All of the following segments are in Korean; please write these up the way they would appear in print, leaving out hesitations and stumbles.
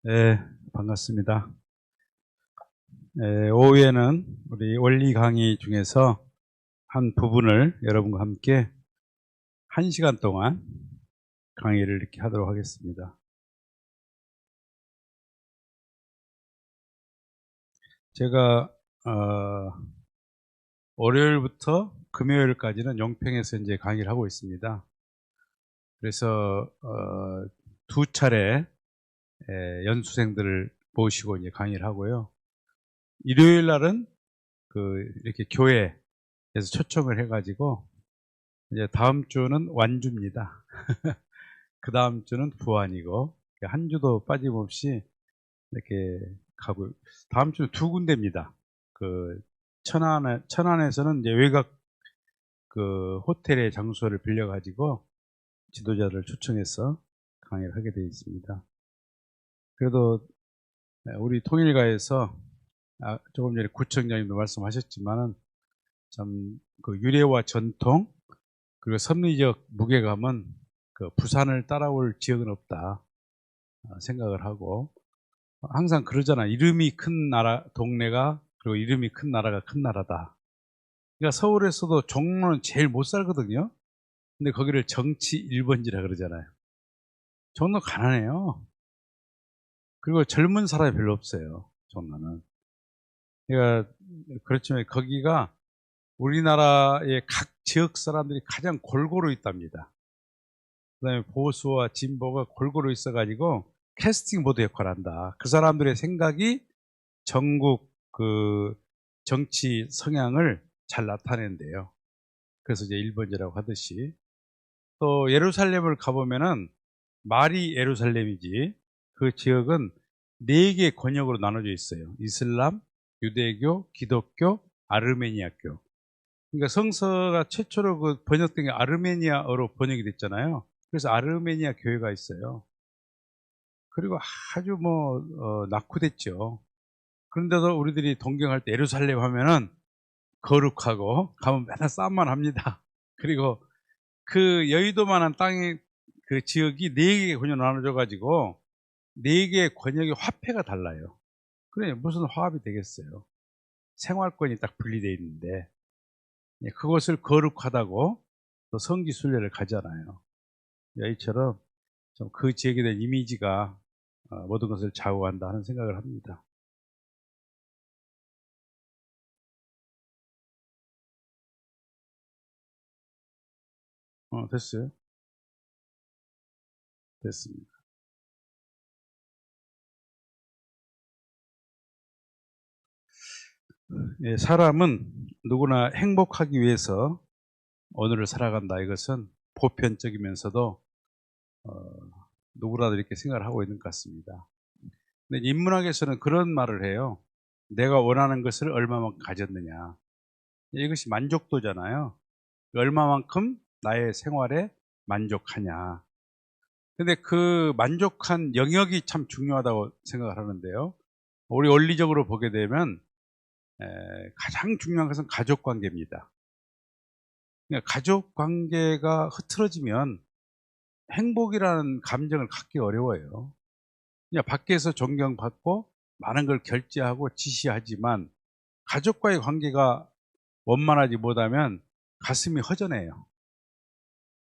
네, 반갑습니다. 오후에는 우리 원리 강의 중에서 한 부분을 여러분과 함께 1시간 동안 강의를 이렇게 하도록 하겠습니다. 제가 월요일부터 금요일까지는 용평에서 이제 강의를 하고 있습니다. 그래서 두 차례 연수생들을 모시고 이제 강의를 하고요. 일요일 날은 이렇게 교회에서 초청을 해가지고 이제 다음 주는 완주입니다. 그 다음 주는 부안이고 한 주도 빠짐없이 이렇게 가고, 다음 주는 두 군데입니다. 천안에서는 이제 외곽 호텔의 장소를 빌려가지고 지도자를 초청해서 강의를 하게 되어 있습니다. 그래도 우리 통일가에서 조금 전에 구청장님도 말씀하셨지만은 참 유래와 전통 그리고 섭리적 무게감은 부산을 따라올 지역은 없다 생각을 하고, 항상 그러잖아. 이름이 큰 나라 동네가, 그리고 이름이 큰 나라가 큰 나라다. 그러니까 서울에서도 종로는 제일 못 살거든요. 근데 거기를 정치 1번지라 그러잖아요. 종로 가난해요. 그리고 젊은 사람이 별로 없어요, 종로는. 그러니까 그렇지만 거기가 우리나라의 각 지역 사람들이 가장 골고루 있답니다. 그다음에 보수와 진보가 골고루 있어가지고 캐스팅 보드 역할을 한다. 그 사람들의 생각이 전국 정치 성향을 잘 나타낸대요. 그래서 이제 1번지라고 하듯이, 또 예루살렘을 가보면은 말이 예루살렘이지 그 지역은 4개 권역으로 나눠져 있어요. 이슬람, 유대교, 기독교, 아르메니아교. 그러니까 성서가 최초로 번역된 게 아르메니아어로 번역이 됐잖아요. 그래서 아르메니아 교회가 있어요. 그리고 아주 낙후됐죠. 그런데도 우리들이 동경할 때 예루살렘 하면은 거룩하고 가면 맨날 싸움만 합니다. 그리고 그 여의도만한 땅의 그 지역이 4개의 권역 나눠져 가지고 4개의 권역의 화폐가 달라요. 그래 무슨 화합이 되겠어요. 생활권이 딱 분리되어 있는데 그것을 거룩하다고 또 성지 순례를 가잖아요. 이처럼 좀 그 지역에 대한 이미지가 모든 것을 좌우한다 하는 생각을 합니다. 됐어요? 됐습니다. 예, 사람은 누구나 행복하기 위해서 오늘을 살아간다. 이것은 보편적이면서도 어, 누구라도 이렇게 생각을 하고 있는 것 같습니다. 근데 인문학에서는 그런 말을 해요. 내가 원하는 것을 얼마만큼 가졌느냐. 이것이 만족도잖아요. 얼마만큼 나의 생활에 만족하냐. 근데 그 만족한 영역이 참 중요하다고 생각을 하는데요. 우리 원리적으로 보게 되면 가장 중요한 것은 가족 관계입니다. 그러니까 가족 관계가 흐트러지면 행복이라는 감정을 갖기 어려워요. 그냥 밖에서 존경받고 많은 걸 결제하고 지시하지만 가족과의 관계가 원만하지 못하면 가슴이 허전해요.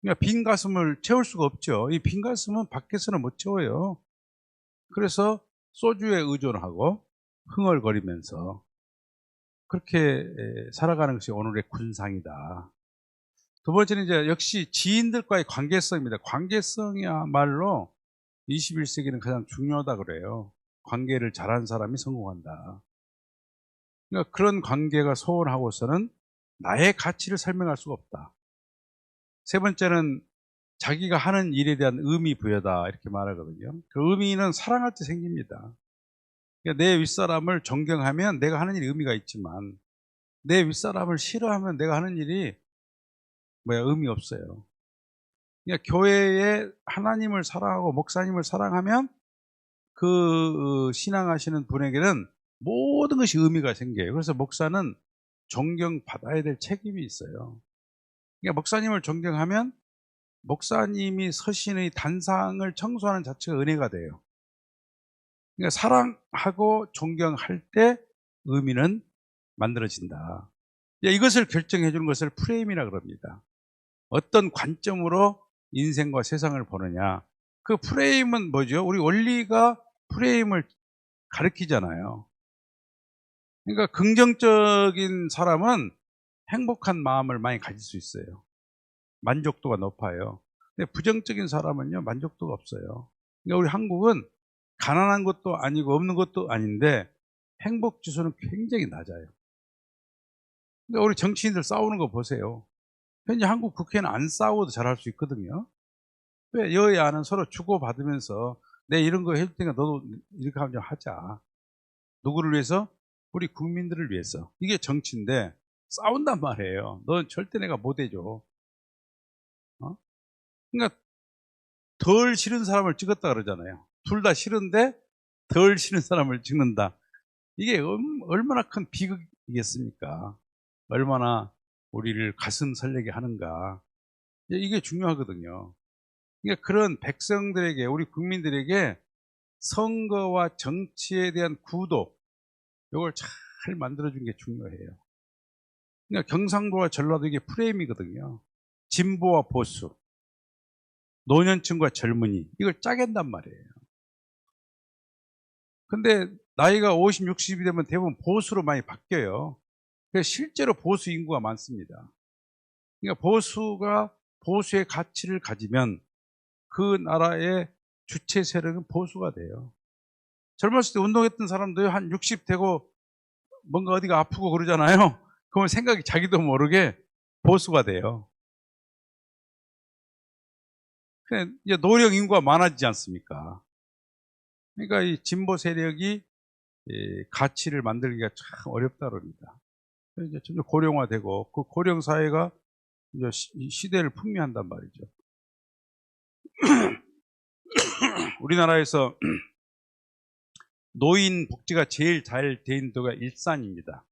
그러니까 빈 가슴을 채울 수가 없죠. 이 빈 가슴은 밖에서는 못 채워요. 그래서 소주에 의존하고 흥얼거리면서 그렇게 살아가는 것이 오늘의 군상이다. 두 번째는 이제 역시 지인들과의 관계성입니다. 관계성이야말로 21세기는 가장 중요하다 그래요. 관계를 잘하는 사람이 성공한다. 그러니까 그런 관계가 소원하고서는 나의 가치를 설명할 수가 없다. 세 번째는 자기가 하는 일에 대한 의미 부여다 이렇게 말하거든요. 그 의미는 사랑할 때 생깁니다. 그러니까 내 윗사람을 존경하면 내가 하는 일이 의미가 있지만 내 윗사람을 싫어하면 내가 하는 일이 의미 없어요. 그러니까 교회에 하나님을 사랑하고 목사님을 사랑하면 그 신앙하시는 분에게는 모든 것이 의미가 생겨요. 그래서 목사는 존경받아야 될 책임이 있어요. 그러니까 목사님을 존경하면 목사님이 서신의 단상을 청소하는 자체가 은혜가 돼요. 그러니까 사랑하고 존경할 때 의미는 만들어진다. 이것을 결정해 주는 것을 프레임이라 그럽니다. 어떤 관점으로 인생과 세상을 보느냐. 그 프레임은 뭐죠? 우리 원리가 프레임을 가리키잖아요. 그러니까 긍정적인 사람은 행복한 마음을 많이 가질 수 있어요. 만족도가 높아요. 근데 부정적인 사람은요, 만족도가 없어요. 그러니까 우리 한국은 가난한 것도 아니고 없는 것도 아닌데 행복 지수는 굉장히 낮아요. 그러니까 우리 정치인들 싸우는 거 보세요. 현재 한국 국회는 안 싸워도 잘할 수 있거든요. 왜 여야는 서로 주고받으면서 내 이런 거 해줄 테니까 너도 이렇게 하면 좀 하자. 누구를 위해서? 우리 국민들을 위해서. 이게 정치인데 싸운단 말이에요. 넌 절대 내가 못 해줘. 어? 그러니까 덜 싫은 사람을 찍었다 그러잖아요. 둘 다 싫은데 덜 싫은 사람을 찍는다. 이게 얼마나 큰 비극이겠습니까? 얼마나 우리를 가슴 설레게 하는가. 이게 중요하거든요. 그러니까 그런 백성들에게, 우리 국민들에게 선거와 정치에 대한 구도, 이걸 잘 만들어준 게 중요해요. 그러니까 경상도와 전라도 이게 프레임이거든요. 진보와 보수, 노년층과 젊은이, 이걸 짜겠단 말이에요. 근데 나이가 50, 60이 되면 대부분 보수로 많이 바뀌어요. 그래서 실제로 보수 인구가 많습니다. 그러니까 보수의 가치를 가지면 그 나라의 주체 세력은 보수가 돼요. 젊었을 때 운동했던 사람도 한 60 되고 뭔가 어디가 아프고 그러잖아요. 그러면 생각이 자기도 모르게 보수가 돼요. 이제 노령 인구가 많아지지 않습니까? 그러니까 이 진보 세력이 가치를 만들기가 참 어렵다 그럽니다. 이제 점점 고령화되고 그 고령 사회가 이제 시대를 풍미한단 말이죠. 우리나라에서 노인 복지가 제일 잘 돼 있는 데가 일산입니다.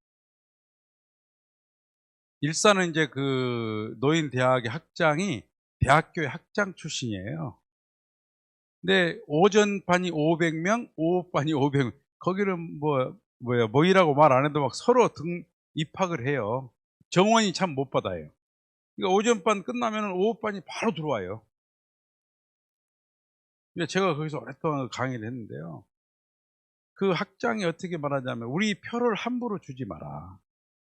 일산은 이제 그 노인 대학의 학장이 대학교의 학장 출신이에요. 근데 오전반이 500명, 오후반이 500명. 거기는 뭐이라고 말 안 해도 막 서로 입학을 해요. 정원이 참 못 받아요. 그러니까 오전반 끝나면 오후반이 바로 들어와요. 제가 거기서 오랫동안 강의를 했는데요. 그 학장이 어떻게 말하냐면 우리 표를 함부로 주지 마라.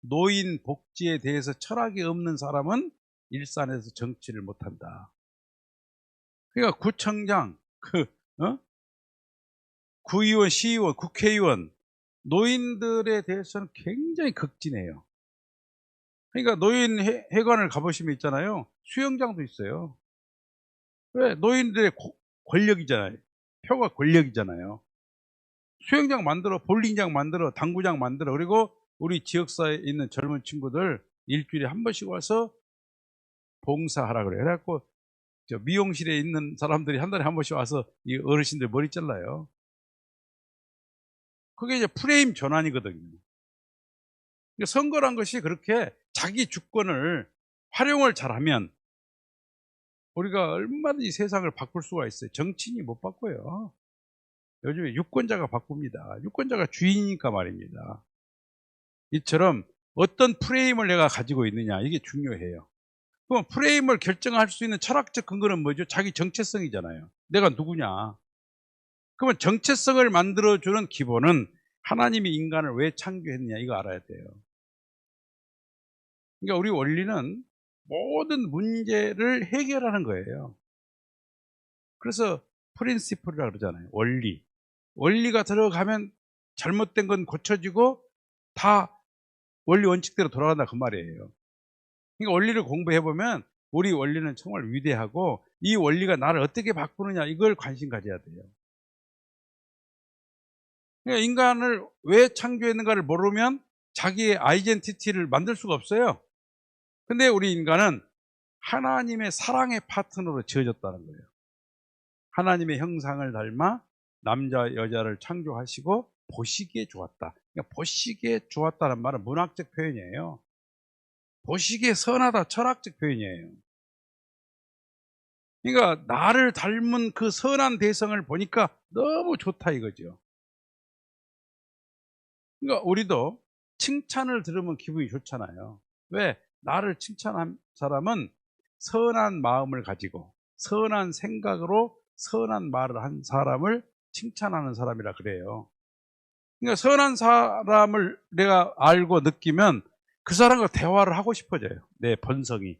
노인 복지에 대해서 철학이 없는 사람은 일산에서 정치를 못한다. 그러니까 구청장, 구의원, 시의원, 국회의원, 노인들에 대해서는 굉장히 극진해요. 그러니까 노인 회관을 가보시면 있잖아요. 수영장도 있어요. 왜? 노인들의 권력이잖아요. 표가 권력이잖아요. 수영장 만들어, 볼링장 만들어, 당구장 만들어. 그리고 우리 지역사회에 있는 젊은 친구들 일주일에 한 번씩 와서 봉사하라 그래요. 그래갖고 미용실에 있는 사람들이 한 달에 한 번씩 와서 이 어르신들 머리 잘라요. 그게 이제 프레임 전환이거든요. 선거란 것이 그렇게 자기 주권을 활용을 잘하면 우리가 얼마든지 세상을 바꿀 수가 있어요. 정치인이 못 바꿔요. 요즘에 유권자가 바꿉니다. 유권자가 주인이니까 말입니다. 이처럼 어떤 프레임을 내가 가지고 있느냐, 이게 중요해요. 그럼 프레임을 결정할 수 있는 철학적 근거는 뭐죠? 자기 정체성이잖아요. 내가 누구냐. 그러면 정체성을 만들어주는 기본은 하나님이 인간을 왜 창조했느냐, 이거 알아야 돼요. 그러니까 우리 원리는 모든 문제를 해결하는 거예요. 그래서 프린시플이라고 그러잖아요. 원리. 원리가 들어가면 잘못된 건 고쳐지고 다 원리 원칙대로 돌아간다 그 말이에요. 그러니까 원리를 공부해보면 우리 원리는 정말 위대하고 이 원리가 나를 어떻게 바꾸느냐, 이걸 관심 가져야 돼요. 그러니까 인간을 왜 창조했는가를 모르면 자기의 아이덴티티를 만들 수가 없어요. 근데 우리 인간은 하나님의 사랑의 파트너로 지어졌다는 거예요. 하나님의 형상을 닮아 남자 여자를 창조하시고 보시기에 좋았다. 그러니까 보시기에 좋았다는 말은 문학적 표현이에요. 보시기에 선하다, 철학적 표현이에요. 그러니까 나를 닮은 그 선한 대성을 보니까 너무 좋다 이거죠. 그러니까 우리도 칭찬을 들으면 기분이 좋잖아요. 왜? 나를 칭찬한 사람은 선한 마음을 가지고 선한 생각으로 선한 말을 한 사람을 칭찬하는 사람이라 그래요. 그러니까 선한 사람을 내가 알고 느끼면 그 사람과 대화를 하고 싶어져요. 내 본성이.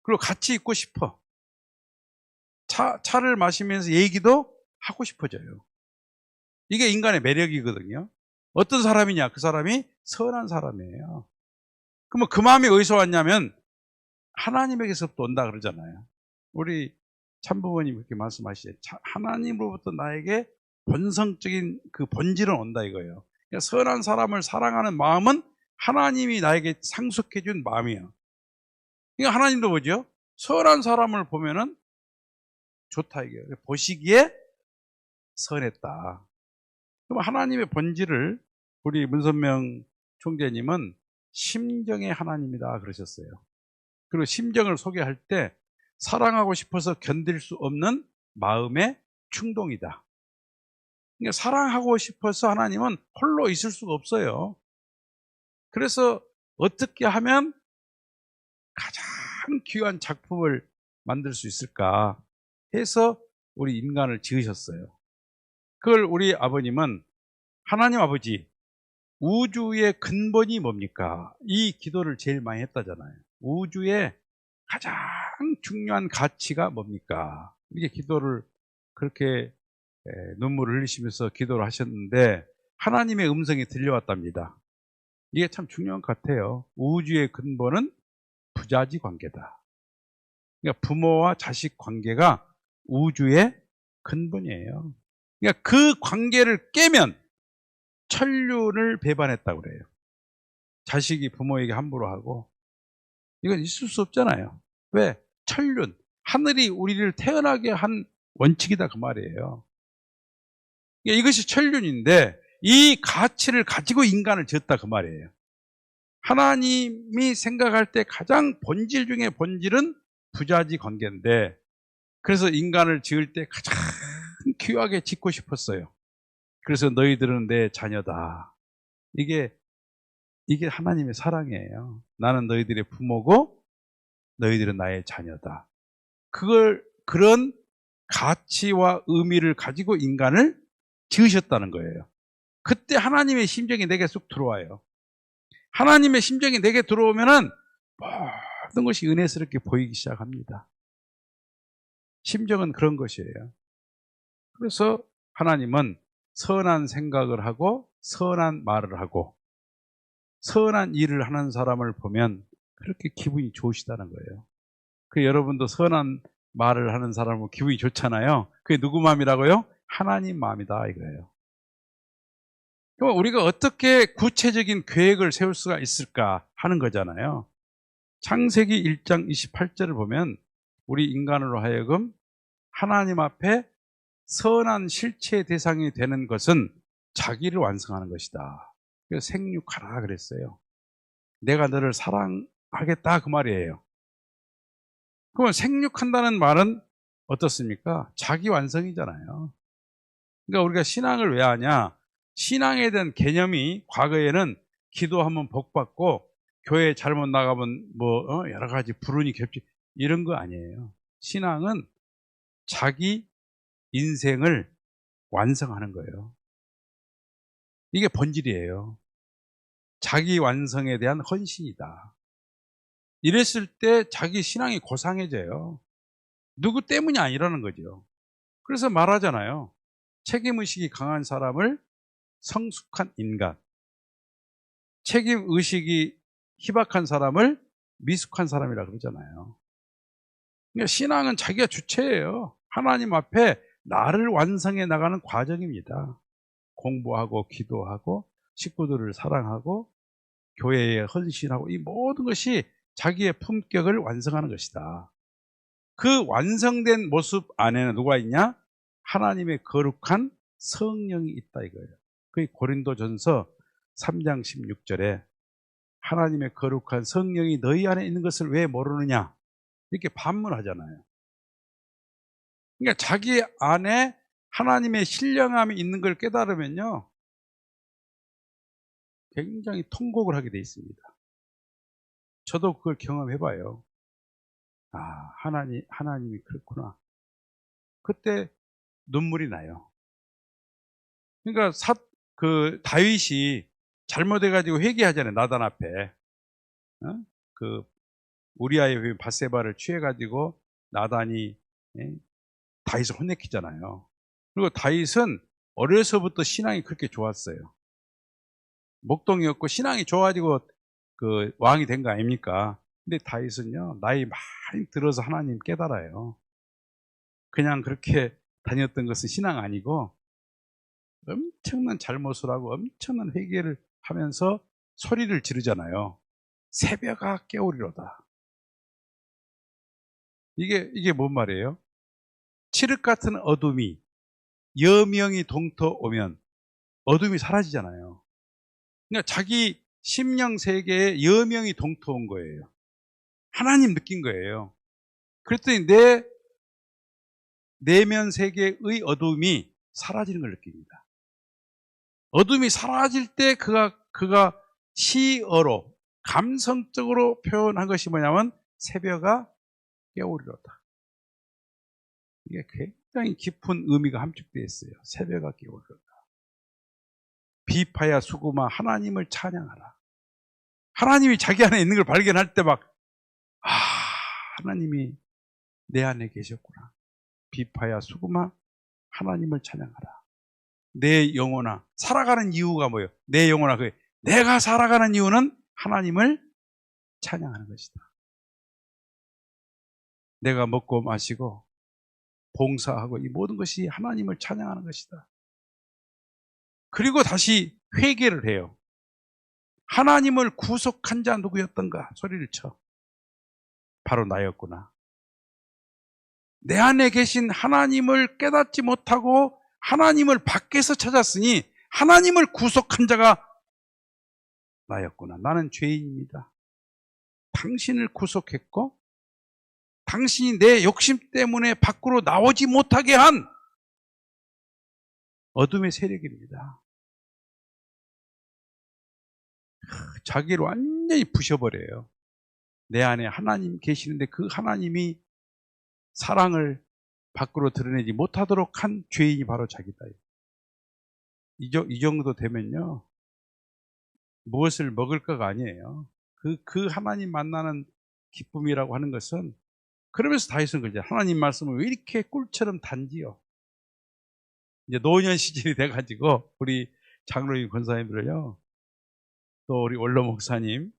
그리고 같이 있고 싶어. 차를 마시면서 얘기도 하고 싶어져요. 이게 인간의 매력이거든요. 어떤 사람이냐? 그 사람이 선한 사람이에요. 그러면 그 마음이 어디서 왔냐면 하나님에게서부터 온다 그러잖아요. 우리 참부모님 그렇게 말씀하시죠. 하나님으로부터 나에게 본성적인 그 본질은 온다 이거예요. 그러니까 선한 사람을 사랑하는 마음은 하나님이 나에게 상속해 준 마음이에요. 그러니까 하나님도 뭐죠? 선한 사람을 보면은 좋다 이게요. 보시기에 선했다. 그럼 하나님의 본질을 우리 문선명 총재님은 심정의 하나님이다 그러셨어요. 그리고 심정을 소개할 때 사랑하고 싶어서 견딜 수 없는 마음의 충동이다. 그러니까 사랑하고 싶어서 하나님은 홀로 있을 수가 없어요. 그래서 어떻게 하면 가장 귀한 작품을 만들 수 있을까 해서 우리 인간을 지으셨어요. 그걸 우리 아버님은 하나님 아버지, 우주의 근본이 뭡니까? 이 기도를 제일 많이 했다잖아요. 우주의 가장 중요한 가치가 뭡니까? 이렇게 기도를 그렇게 눈물을 흘리시면서 기도를 하셨는데 하나님의 음성이 들려왔답니다. 이게 참 중요한 것 같아요. 우주의 근본은 부자지 관계다. 그러니까 부모와 자식 관계가 우주의 근본이에요. 그러니까 그 관계를 깨면 천륜을 배반했다고 그래요. 자식이 부모에게 함부로 하고 이건 있을 수 없잖아요. 왜? 천륜. 하늘이 우리를 태어나게 한 원칙이다 그 말이에요. 그러니까 이것이 천륜인데 이 가치를 가지고 인간을 지었다 그 말이에요. 하나님이 생각할 때 가장 본질 중에 본질은 부자지 관계인데 그래서 인간을 지을 때 가장 귀하게 짓고 싶었어요. 그래서 너희들은 내 자녀다. 이게 하나님의 사랑이에요. 나는 너희들의 부모고 너희들은 나의 자녀다. 그런 가치와 의미를 가지고 인간을 지으셨다는 거예요. 그때 하나님의 심정이 내게 쑥 들어와요. 하나님의 심정이 내게 들어오면은 모든 것이 은혜스럽게 보이기 시작합니다. 심정은 그런 것이에요. 그래서 하나님은 선한 생각을 하고 선한 말을 하고 선한 일을 하는 사람을 보면 그렇게 기분이 좋으시다는 거예요. 그 여러분도 선한 말을 하는 사람은 기분이 좋잖아요. 그게 누구 마음이라고요? 하나님 마음이다 이거예요. 그럼 우리가 어떻게 구체적인 계획을 세울 수가 있을까 하는 거잖아요. 창세기 1장 28절을 보면 우리 인간으로 하여금 하나님 앞에 선한 실체의 대상이 되는 것은 자기를 완성하는 것이다. 그래서 생육하라 그랬어요. 내가 너를 사랑하겠다 그 말이에요. 그러면 생육한다는 말은 어떻습니까? 자기 완성이잖아요. 그러니까 우리가 신앙을 왜 하냐? 신앙에 대한 개념이 과거에는 기도하면 복 받고 교회 잘못 나가면 여러 가지 불운이 겹치 이런 거 아니에요. 신앙은 자기 인생을 완성하는 거예요. 이게 본질이에요. 자기 완성에 대한 헌신이다. 이랬을 때 자기 신앙이 고상해져요. 누구 때문이 아니라는 거죠. 그래서 말하잖아요. 책임의식이 강한 사람을 성숙한 인간, 책임의식이 희박한 사람을 미숙한 사람이라 그러잖아요. 그러니까 신앙은 자기가 주체예요. 하나님 앞에 나를 완성해 나가는 과정입니다. 공부하고 기도하고 식구들을 사랑하고 교회에 헌신하고 이 모든 것이 자기의 품격을 완성하는 것이다. 그 완성된 모습 안에는 누가 있냐? 하나님의 거룩한 성령이 있다 이거예요. 그게 고린도전서 3장 16절에 하나님의 거룩한 성령이 너희 안에 있는 것을 왜 모르느냐? 이렇게 반문하잖아요. 그러니까 자기 안에 하나님의 신령함이 있는 걸 깨달으면요. 굉장히 통곡을 하게 돼 있습니다. 저도 그걸 경험해봐요. 아, 하나님이 그렇구나. 그때 눈물이 나요. 그러니까 다윗이 잘못해가지고 회개하잖아요. 나단 앞에. 어? 그 우리아의 밧세바를 취해가지고 나단이 다윗을 혼내키잖아요. 그리고 다윗은 어려서부터 신앙이 그렇게 좋았어요. 목동이었고 신앙이 좋아지고 그 왕이 된 거 아닙니까? 근데 다윗은요, 나이 많이 들어서 하나님 깨달아요. 그냥 그렇게 다녔던 것은 신앙 아니고 엄청난 잘못을 하고 엄청난 회개를 하면서 소리를 지르잖아요. 새벽아 깨우리로다. 이게 뭔 말이에요? 칠흑 같은 어둠이 여명이 동터 오면 어둠이 사라지잖아요. 그러니까 자기 심령 세계에 여명이 동터 온 거예요. 하나님 느낀 거예요. 그랬더니 내 내면 세계의 어둠이 사라지는 걸 느낍니다. 어둠이 사라질 때 그가 시어로 감성적으로 표현한 것이 뭐냐면 새벽아 깨우리로다. 이게 굉장히 깊은 의미가 함축되어 있어요. 새벽아 깨우리로다. 비파야 수구마 하나님을 찬양하라. 하나님이 자기 안에 있는 걸 발견할 때 하나님이 내 안에 계셨구나. 비파야 수구마 하나님을 찬양하라. 내 영혼아, 살아가는 이유가 뭐예요? 내 영혼아, 내가 살아가는 이유는 하나님을 찬양하는 것이다. 내가 먹고 마시고 봉사하고 이 모든 것이 하나님을 찬양하는 것이다. 그리고 다시 회개를 해요. 하나님을 구속한 자 누구였던가 소리를 쳐. 바로 나였구나. 내 안에 계신 하나님을 깨닫지 못하고 하나님을 밖에서 찾았으니 하나님을 구속한 자가 나였구나. 나는 죄인입니다. 당신을 구속했고 당신이 내 욕심 때문에 밖으로 나오지 못하게 한 어둠의 세력입니다. 자기를 완전히 부셔버려요. 내 안에 하나님 계시는데 그 하나님이 사랑을 밖으로 드러내지 못하도록 한 죄인이 바로 자기다. 이 정도 되면요, 무엇을 먹을까가 아니에요. 그 하나님 만나는 기쁨이라고 하는 것은, 그러면서 다윗은 그러죠. 하나님 말씀을 왜 이렇게 꿀처럼 단지요? 이제 노년 시절이 돼가지고 우리 장로님 권사님들은요, 또 우리 원로 목사님,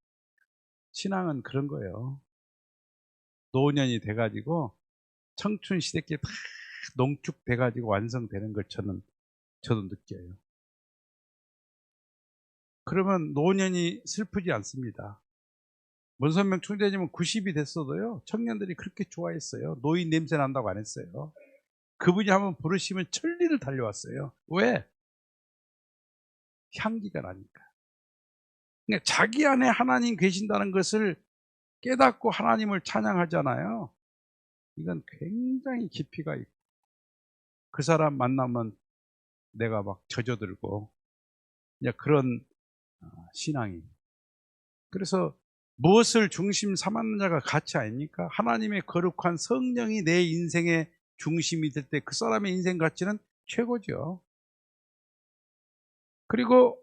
신앙은 그런 거예요. 노년이 돼가지고 청춘 시대께 다 농축돼가지고 완성되는 걸 저도 느껴요. 그러면 노년이 슬프지 않습니다. 문선명 총재님은 90이 됐어도요, 청년들이 그렇게 좋아했어요. 노인 냄새 난다고 안 했어요. 그분이 한번 부르시면 천리를 달려왔어요. 왜? 향기가 나니까. 그러니까 자기 안에 하나님 계신다는 것을 깨닫고 하나님을 찬양하잖아요. 이건 굉장히 깊이가 있고, 그 사람 만나면 내가 막 젖어들고, 이제 그런 신앙이. 그래서 무엇을 중심 삼았는 자가 가치 아닙니까? 하나님의 거룩한 성령이 내 인생의 중심이 될 때 그 사람의 인생 가치는 최고죠. 그리고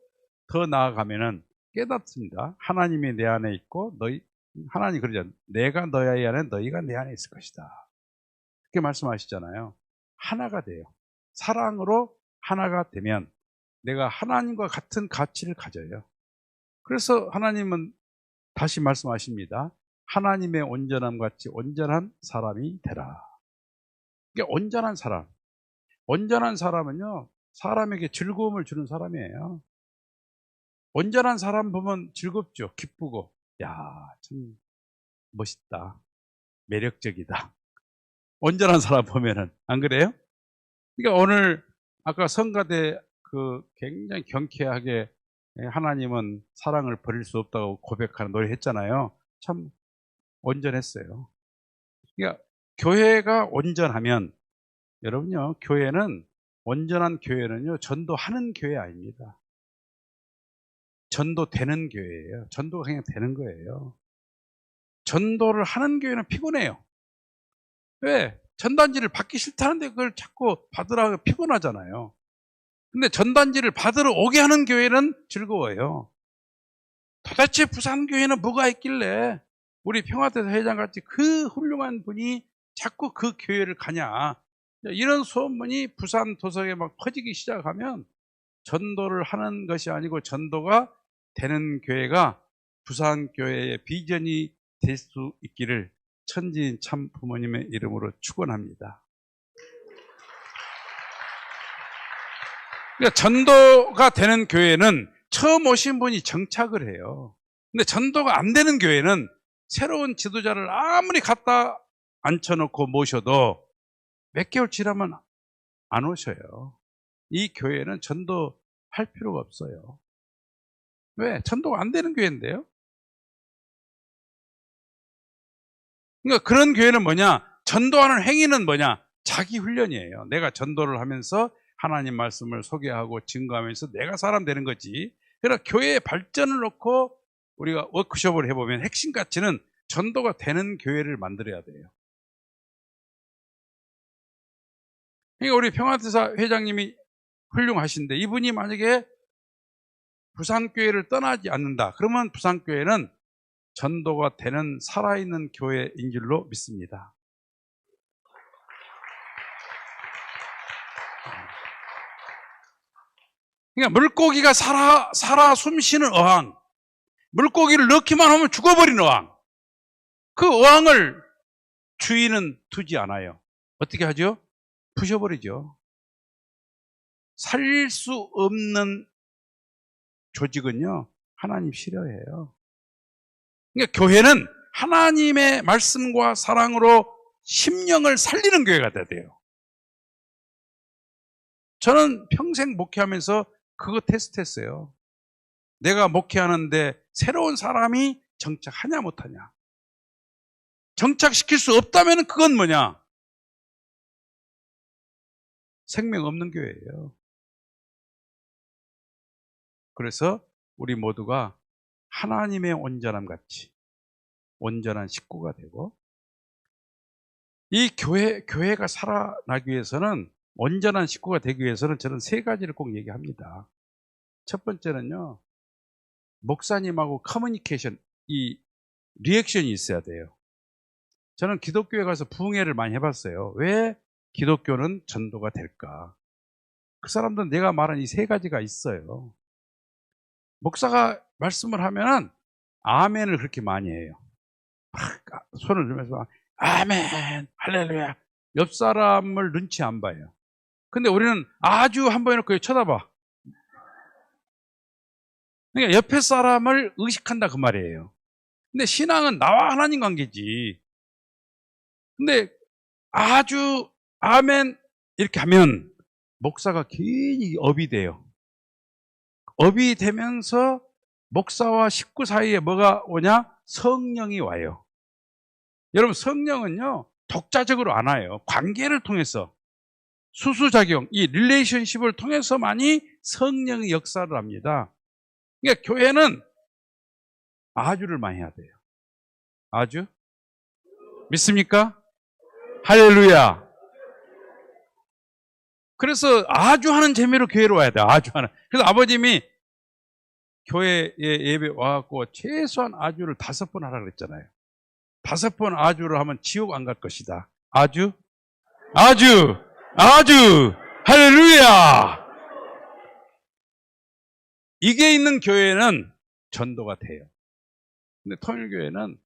더 나아가면은 깨닫습니다. 하나님이 내 안에 있고 하나님 그러잖아요. 내가 너희 안에 너희가 내 안에 있을 것이다. 그렇게 말씀하시잖아요. 하나가 돼요. 사랑으로 하나가 되면 내가 하나님과 같은 가치를 가져요. 그래서 하나님은 다시 말씀하십니다. 하나님의 온전함 같이 온전한 사람이 되라. 이게 온전한 사람. 온전한 사람은요, 사람에게 즐거움을 주는 사람이에요. 온전한 사람 보면 즐겁죠. 기쁘고, 야, 참 멋있다. 매력적이다. 온전한 사람 보면은, 안 그래요? 그러니까 오늘 아까 성가대 굉장히 경쾌하게 하나님은 사랑을 버릴 수 없다고 고백하는 노래 했잖아요. 참 온전했어요. 그러니까 교회가 온전하면, 여러분요, 온전한 교회는요, 전도하는 교회 아닙니다. 전도 되는 교회예요. 전도가 그냥 되는 거예요. 전도를 하는 교회는 피곤해요. 왜? 전단지를 받기 싫다는데 그걸 자꾸 받으라고 피곤하잖아요. 근데 전단지를 받으러 오게 하는 교회는 즐거워요. 도대체 부산교회는 뭐가 있길래 우리 평화대사 회장같이 그 훌륭한 분이 자꾸 그 교회를 가냐. 이런 소문이 부산 도성에 막 퍼지기 시작하면 전도를 하는 것이 아니고 전도가 되는 교회가 부산교회의 비전이 될 수 있기를 천지인 참 부모님의 이름으로 축원합니다. 그러니까 전도가 되는 교회는 처음 오신 분이 정착을 해요. 근데 전도가 안 되는 교회는 새로운 지도자를 아무리 갖다 앉혀놓고 모셔도 몇 개월 지나면 안 오셔요. 이 교회는 전도할 필요가 없어요. 왜? 전도가 안 되는 교회인데요. 그러니까 그런 교회는 뭐냐? 전도하는 행위는 뭐냐? 자기 훈련이에요. 내가 전도를 하면서 하나님 말씀을 소개하고 증거하면서 내가 사람 되는 거지. 그러나 교회의 발전을 놓고 우리가 워크숍을 해보면 핵심 가치는 전도가 되는 교회를 만들어야 돼요. 그러니까 우리 평화대사 회장님이 훌륭하신데 이분이 만약에 부산교회를 떠나지 않는다. 그러면 부산교회는 전도가 되는 살아있는 교회인 줄로 믿습니다. 그러니까 물고기가 살아 숨쉬는 어항. 물고기를 넣기만 하면 죽어버리는 어항. 그 어항을 주인은 두지 않아요. 어떻게 하죠? 부셔버리죠. 살릴 수 없는 조직은요, 하나님 싫어해요. 그러니까 교회는 하나님의 말씀과 사랑으로 심령을 살리는 교회가 돼야 돼요. 저는 평생 목회하면서 그거 테스트했어요. 내가 목회하는데 새로운 사람이 정착하냐 못하냐. 정착시킬 수 없다면 그건 뭐냐? 생명 없는 교회예요. 그래서 우리 모두가 하나님의 온전함 같이 온전한 식구가 되고, 이 교회가 살아나기 위해서는, 온전한 식구가 되기 위해서는 저는 세 가지를 꼭 얘기합니다. 첫 번째는요, 목사님하고 커뮤니케이션, 이 리액션이 있어야 돼요. 저는 기독교에 가서 부흥회를 많이 해봤어요. 왜 기독교는 전도가 될까? 그 사람들은 내가 말한 이 세 가지가 있어요. 목사가 말씀을 하면은 아멘을 그렇게 많이 해요. 손을 들면서 아멘, 할렐루야. 옆 사람을 눈치 안 봐요. 근데 우리는 아주 한 번 해놓고 쳐다봐. 그러니까 옆에 사람을 의식한다 그 말이에요. 근데 신앙은 나와 하나님 관계지. 근데 아주 아멘 이렇게 하면 목사가 괜히 업이 돼요. 업이 되면서 목사와 식구 사이에 뭐가 오냐? 성령이 와요. 여러분, 성령은요 독자적으로 안 와요. 관계를 통해서, 수수작용, 이 릴레이션십을 통해서만이 성령의 역사를 합니다. 그러니까 교회는 아주를 많이 해야 돼요. 아주? 믿습니까? 할렐루야. 그래서 아주 하는 재미로 교회로 와야 돼요. 아주 하는. 그래서 아버님이 교회에 예배 와갖고 최소한 아주를 5번 하라 그랬잖아요. 5번 아주를 하면 지옥 안 갈 것이다. 아주? 아주! 아주! 할렐루야! 이게 있는 교회는 전도가 돼요. 근데 통일교회는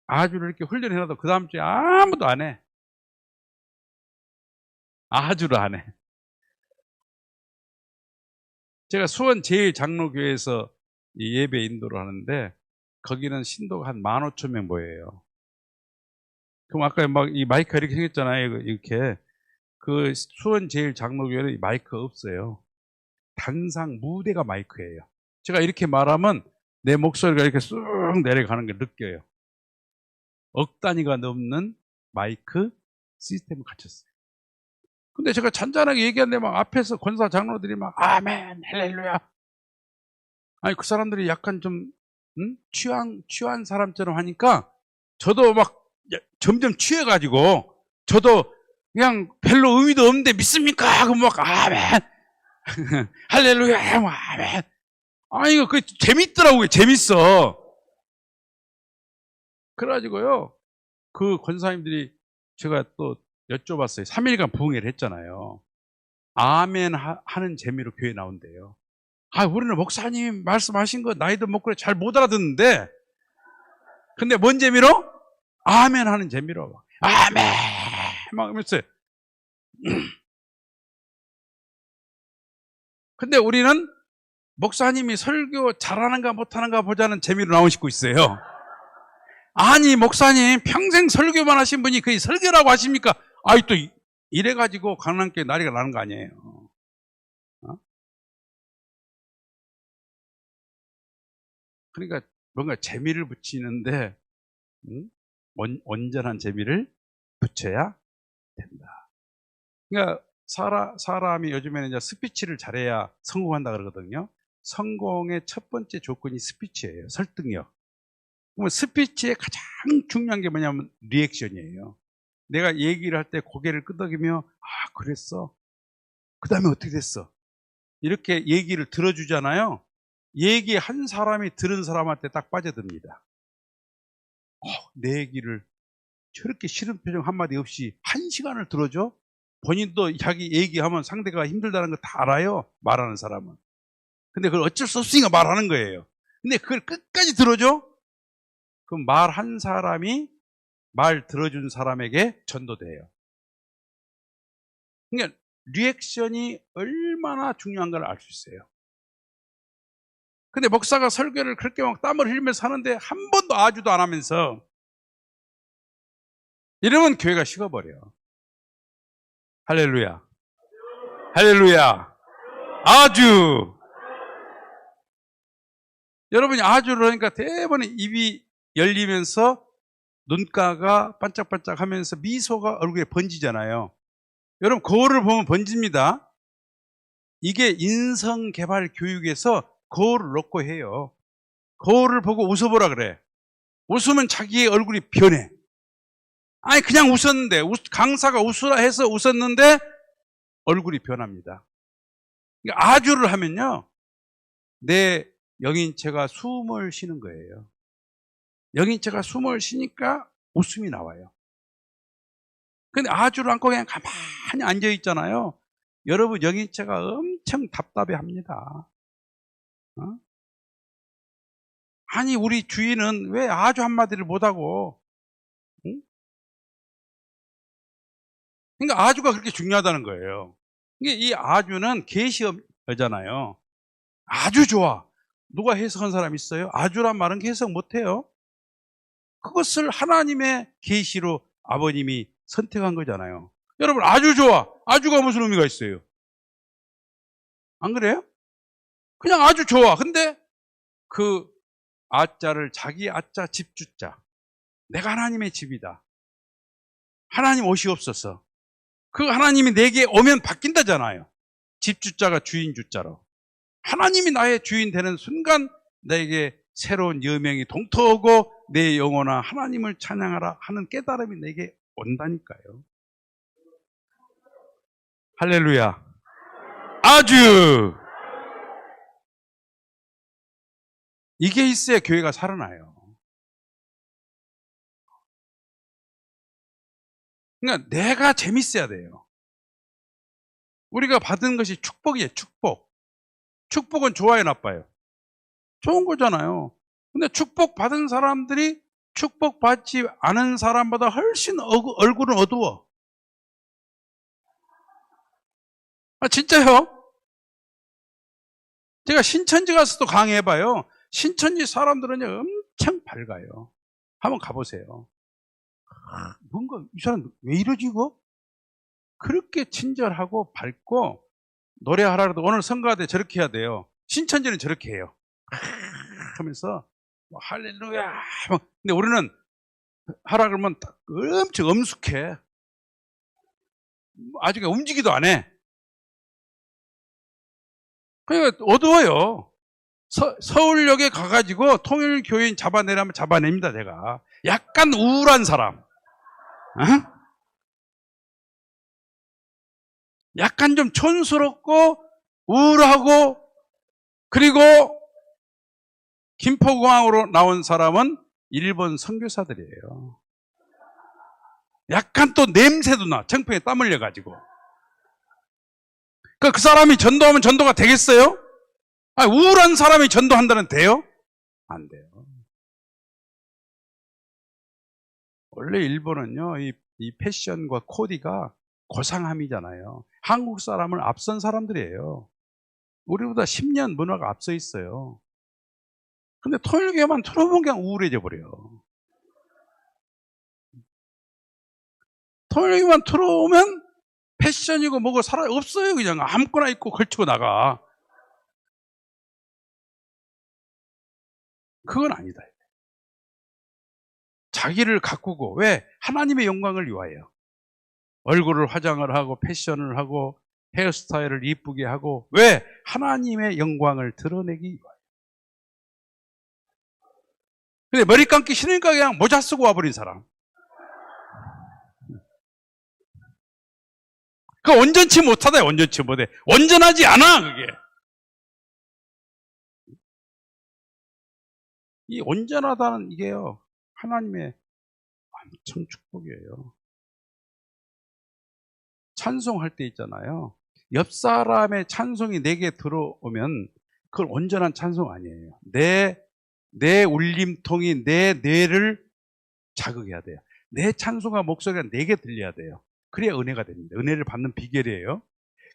아주를 이렇게 훈련해놔도 그 다음 주에 아무도 안 해. 아주를 안 해. 제가 수원 제1장로교회에서 예배 인도를 하는데 거기는 신도가 한 15,000명 모여요. 그럼 아까 막 이 마이크가 이렇게 생겼잖아요. 이렇게. 그 수원 제1장로교회는 마이크가 없어요. 당상 무대가 마이크예요. 제가 이렇게 말하면 내 목소리가 이렇게 쑥 내려가는 걸 느껴요. 억 단위가 넘는 마이크 시스템을 갖췄어요. 근데 제가 잔잔하게 얘기하는데 막 앞에서 권사 장로들이 막 아멘, 할렐루야. 아니, 그 사람들이 약간 좀, 취한 사람처럼 하니까 저도 막 점점 취해가지고 저도 그냥 별로 의미도 없는데 믿습니까? 그럼 막, 아멘. 할렐루야. 아멘. 아니, 이거 그 재밌더라고요. 재밌어. 그래가지고요. 그 권사님들이 제가 또 여쭤봤어요. 3일간 부흥회를 했잖아요. 아멘 하는 재미로 교회 나온대요. 아, 우리는 목사님 말씀하신 거 나이도 먹고 잘 못 알아듣는데, 근데 뭔 재미로? 아멘 하는 재미로. 아멘! 막 이러면서. 근데 우리는 목사님이 설교 잘하는가 못하는가 보자는 재미로 나오시고 있어요. 아니, 목사님 평생 설교만 하신 분이 그게 설교라고 하십니까? 아이, 또 이래가지고 강남교회 난리가 나는 거 아니에요. 어? 그러니까 뭔가 재미를 붙이는데, 온전한 재미를 붙여야 된다. 그러니까 사람이 요즘에는 이제 스피치를 잘해야 성공한다 그러거든요. 성공의 첫 번째 조건이 스피치예요. 설득력. 그러면 스피치의 가장 중요한 게 뭐냐면 리액션이에요. 내가 얘기를 할 때 고개를 끄덕이며, 아, 그랬어. 그 다음에 어떻게 됐어? 이렇게 얘기를 들어주잖아요. 얘기한 사람이 들은 사람한테 딱 빠져듭니다. 내 얘기를 저렇게 싫은 표정 한마디 없이 1시간을 들어줘? 본인도 자기 얘기하면 상대가 힘들다는 거 다 알아요. 말하는 사람은. 근데 그걸 어쩔 수 없으니까 말하는 거예요. 근데 그걸 끝까지 들어줘? 그럼 말한 사람이 말 들어준 사람에게 전도돼요. 그러니까 리액션이 얼마나 중요한 걸 알 수 있어요. 근데 목사가 설교를 그렇게 막 땀을 흘리면서 하는데 한 번도 아주도 안 하면서 이러면 교회가 식어버려요. 할렐루야. 할렐루야. 아주. 여러분이 아주를 하니까 대부분 입이 열리면서 눈가가 반짝반짝 하면서 미소가 얼굴에 번지잖아요. 여러분, 거울을 보면 번집니다. 이게 인성개발 교육에서 거울을 놓고 해요. 거울을 보고 웃어보라 그래. 웃으면 자기의 얼굴이 변해. 아니, 그냥 웃었는데, 강사가 웃으라 해서 웃었는데 얼굴이 변합니다. 그러니까 아주를 하면요, 내 영인체가 숨을 쉬는 거예요. 영인체가 숨을 쉬니까 웃음이 나와요. 근데 아주를 않고 그냥 가만히 앉아 있잖아요. 여러분, 영인체가 엄청 답답해 합니다. 아니, 우리 주인은 왜 아주 한마디를 못하고, 응? 그러니까 아주가 그렇게 중요하다는 거예요. 이 아주는 계시어잖아요. 아주 좋아. 누가 해석한 사람 있어요? 아주란 말은 해석 못해요. 그것을 하나님의 계시로 아버님이 선택한 거잖아요. 여러분, 아주 좋아. 아주가 무슨 의미가 있어요? 안 그래요? 그냥 아주 좋아. 근데 그 아자를 자기 아자 집주자. 내가 하나님의 집이다. 하나님 오시옵소서. 그 하나님이 내게 오면 바뀐다잖아요. 집주자가 주인 주자로. 하나님이 나의 주인 되는 순간 내게 새로운 여명이 동터오고 내 영혼아 하나님을 찬양하라 하는 깨달음이 내게 온다니까요. 할렐루야. 아주. 이게 있어야 교회가 살아나요. 그러니까 내가 재밌어야 돼요. 우리가 받은 것이 축복이에요. 축복. 축복은 좋아요, 나빠요? 좋은 거잖아요. 근데 축복 받은 사람들이 축복받지 않은 사람보다 훨씬 얼굴은 어두워. 아, 진짜요? 제가 신천지 가서도 강의해봐요. 신천지 사람들은 엄청 밝아요. 한번 가보세요. 뭔가 이 사람 왜 이러지 이거? 그렇게 친절하고 밝고 노래하라 해도 오늘 성가할 때 저렇게 해야 돼요. 신천지는 저렇게 해요. 하면서 할렐루야. 근데 우리는 하라 그러면 엄청 엄숙해. 아직 움직이도 안 해. 그러니까 어두워요. 서울역에 가가지고 통일교인 잡아내라면 잡아냅니다, 제가. 약간 우울한 사람. 어? 약간 좀 촌스럽고 우울하고, 그리고 김포공항으로 나온 사람은 일본 선교사들이에요. 약간 또 냄새도 나. 창피에 땀 흘려가지고. 그 사람이 전도하면 전도가 되겠어요? 아니, 우울한 사람이 전도한다는 돼요? 안 돼요. 원래 일본은요, 이 패션과 코디가 고상함이잖아요. 한국 사람을 앞선 사람들이에요. 우리보다 10년 문화가 앞서 있어요. 근데 통일교만 틀어보면 그냥 우울해져 버려요. 통일교만 틀어오면 패션이고 뭐고 살아 없어요. 그냥 아무거나 입고 걸치고 나가. 그건 아니다. 자기를 가꾸고, 왜? 하나님의 영광을 위하여. 얼굴을 화장을 하고 패션을 하고 헤어스타일을 이쁘게 하고, 왜? 하나님의 영광을 드러내기 위하여. 근데 머리 감기 싫으니까 그냥 모자 쓰고 와버린 사람. 그 온전치 못하다. 온전치 못해. 온전하지 않아. 그게 이 온전하다는 이게요, 하나님의 엄청 축복이에요. 찬송할 때 있잖아요, 옆 사람의 찬송이 내게 들어오면 그걸 온전한 찬송 아니에요. 내 울림통이 내 뇌를 자극해야 돼요. 내 찬송과 목소리가 내게 들려야 돼요. 그래야 은혜가 됩니다. 은혜를 받는 비결이에요.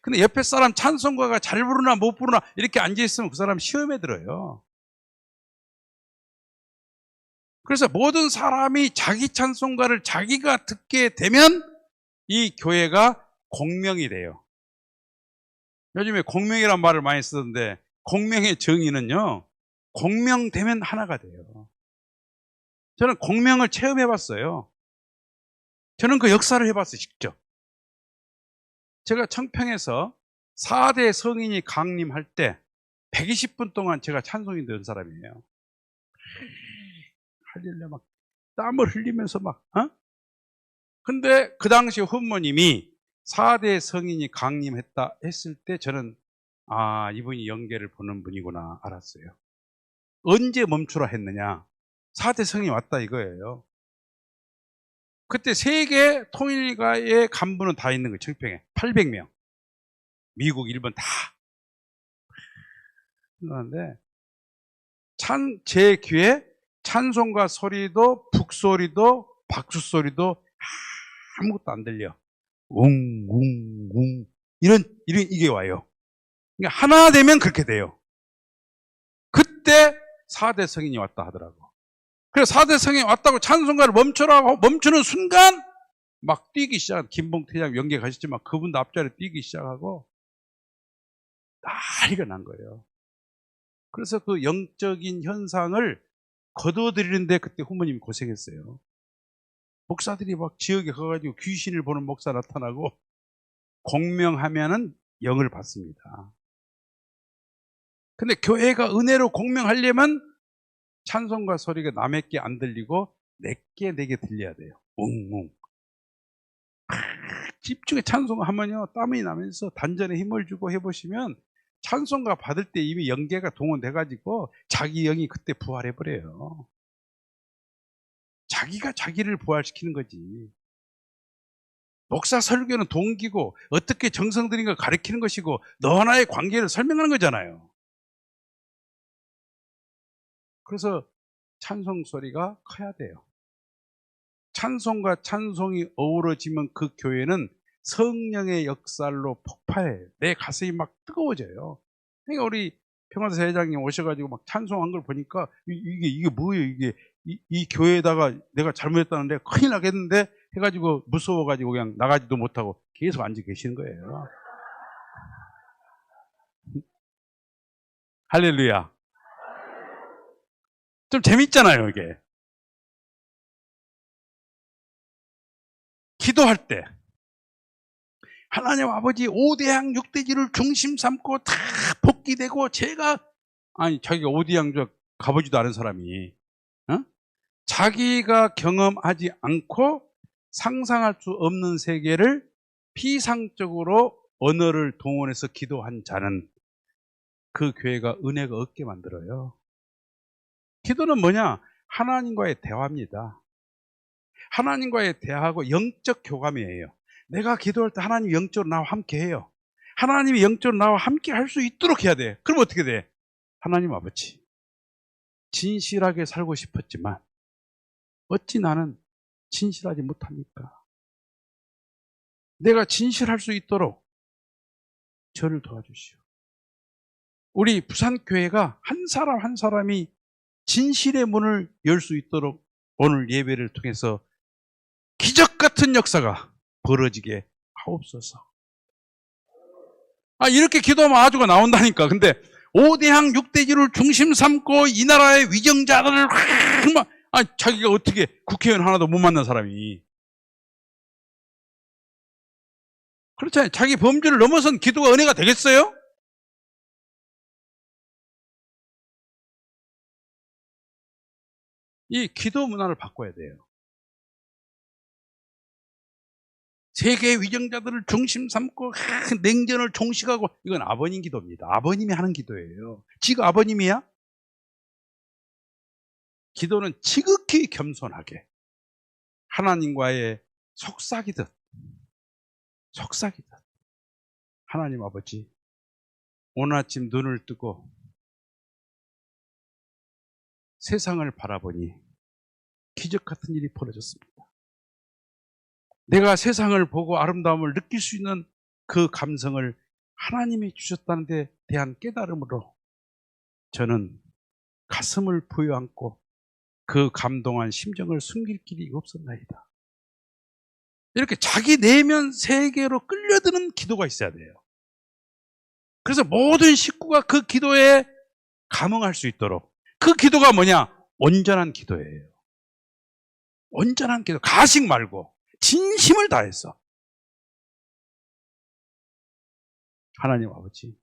근데 옆에 사람 찬송가가 잘 부르나 못 부르나 이렇게 앉아있으면 그 사람 시험에 들어요. 그래서 모든 사람이 자기 찬송가를 자기가 듣게 되면 이 교회가 공명이 돼요. 요즘에 공명이란 말을 많이 쓰던데, 공명의 정의는요, 공명되면 하나가 돼요. 저는 공명을 체험해봤어요. 저는 그 역사를 해봤어요, 직접. 제가 청평에서 4대 성인이 강림할 때 120분 동안 제가 찬송이 된 사람이에요. 할렐루야, 막 땀을 흘리면서 막, 근데 그 당시 후모님이 4대 성인이 강림했다 했을 때 저는, 아, 이분이 영계를 보는 분이구나 알았어요. 언제 멈추라 했느냐? 4대 성인이 왔다 이거예요. 그때 세계 통일가의 간부는 다 있는 거예요. 청평에 800명. 미국, 일본 다. 그런데 제 귀에 찬송가 소리도 북소리도 박수소리도 아무것도 안 들려. 웅웅웅 이런 이게 와요. 그러니까 하나 되면 그렇게 돼요. 그때 4대 성인이 왔다 하더라고. 그래서 4대 성인이 왔다고 찬송가를 멈추라고 멈추는 순간 막 뛰기 시작. 김봉태장 연계 가셨지만 그분도 앞자리에 뛰기 시작하고 난리가 난 거예요. 그래서 그 영적인 현상을 거둬들이는데 그때 후모님이 고생했어요. 목사들이 막 지역에 가가지고 귀신을 보는 목사 나타나고, 공명하면은 영을 받습니다. 근데 교회가 은혜로 공명하려면 찬송가 소리가 남에게 안 들리고 내게 들려야 돼요. 웅웅. 집중해 찬송하면요, 땀이 나면서 단전에 힘을 주고 해보시면 찬송가 받을 때 이미 영계가 동원돼가지고 자기 영이 그때 부활해버려요. 자기가 자기를 부활시키는 거지. 목사 설교는 동기고 어떻게 정성들인가 가르치는 것이고 너와 나의 관계를 설명하는 거잖아요. 그래서 찬송 소리가 커야 돼요. 찬송과 찬송이 어우러지면 그 교회는 성령의 역살로 폭발해요. 내 가슴이 막 뜨거워져요. 그러니까 우리 평화사 회장님 오셔가지고 막 찬송한 걸 보니까 이게 뭐예요? 이 교회에다가 내가 잘못했다는데 큰일 나겠는데 해가지고 무서워가지고 그냥 나가지도 못하고 계속 앉아 계시는 거예요. 할렐루야. 좀 재밌잖아요, 이게. 기도할 때 하나님 아버지 5대양 6대지를 중심 삼고 다 복귀되고 제가 아니, 자기가 오디양주 가보지도 않은 사람이, 어? 자기가 경험하지 않고 상상할 수 없는 세계를 피상적으로 언어를 동원해서 기도한 자는 그 교회가 은혜가 없게 만들어요. 기도는 뭐냐? 하나님과의 대화입니다. 하나님과의 대화하고 영적 교감이에요. 내가 기도할 때 하나님 영적으로 나와 함께 해요. 하나님이 영적으로 나와 함께 할 수 있도록 해야 돼. 그럼 어떻게 돼? 하나님 아버지, 진실하게 살고 싶었지만 어찌 나는 진실하지 못합니까? 내가 진실할 수 있도록 저를 도와주시오. 우리 부산교회가 한 사람 한 사람이 진실의 문을 열 수 있도록 오늘 예배를 통해서 기적 같은 역사가 벌어지게 하옵소서. 이렇게 기도하면 아주가 나온다니까. 근데 5대항 6대지를 중심 삼고 이 나라의 위정자들을 자기가 어떻게 국회의원 하나도 못 만난 사람이. 그렇잖아요. 자기 범주를 넘어선 기도가 은혜가 되겠어요? 이 기도 문화를 바꿔야 돼요. 세계의 위정자들을 중심 삼고 냉전을 종식하고, 이건 아버님 기도입니다. 아버님이 하는 기도예요. 지가 아버님이야? 기도는 지극히 겸손하게 하나님과의 속삭이듯 하나님 아버지, 오늘 아침 눈을 뜨고 세상을 바라보니 기적 같은 일이 벌어졌습니다. 내가 세상을 보고 아름다움을 느낄 수 있는 그 감성을 하나님이 주셨다는 데 대한 깨달음으로 저는 가슴을 부여안고 그 감동한 심정을 숨길 길이 없었나이다. 이렇게 자기 내면 세계로 끌려드는 기도가 있어야 돼요. 그래서 모든 식구가 그 기도에 감흥할 수 있도록, 그 기도가 뭐냐? 온전한 기도예요. 온전한 기도, 가식 말고 진심을 다해서. 하나님 아버지,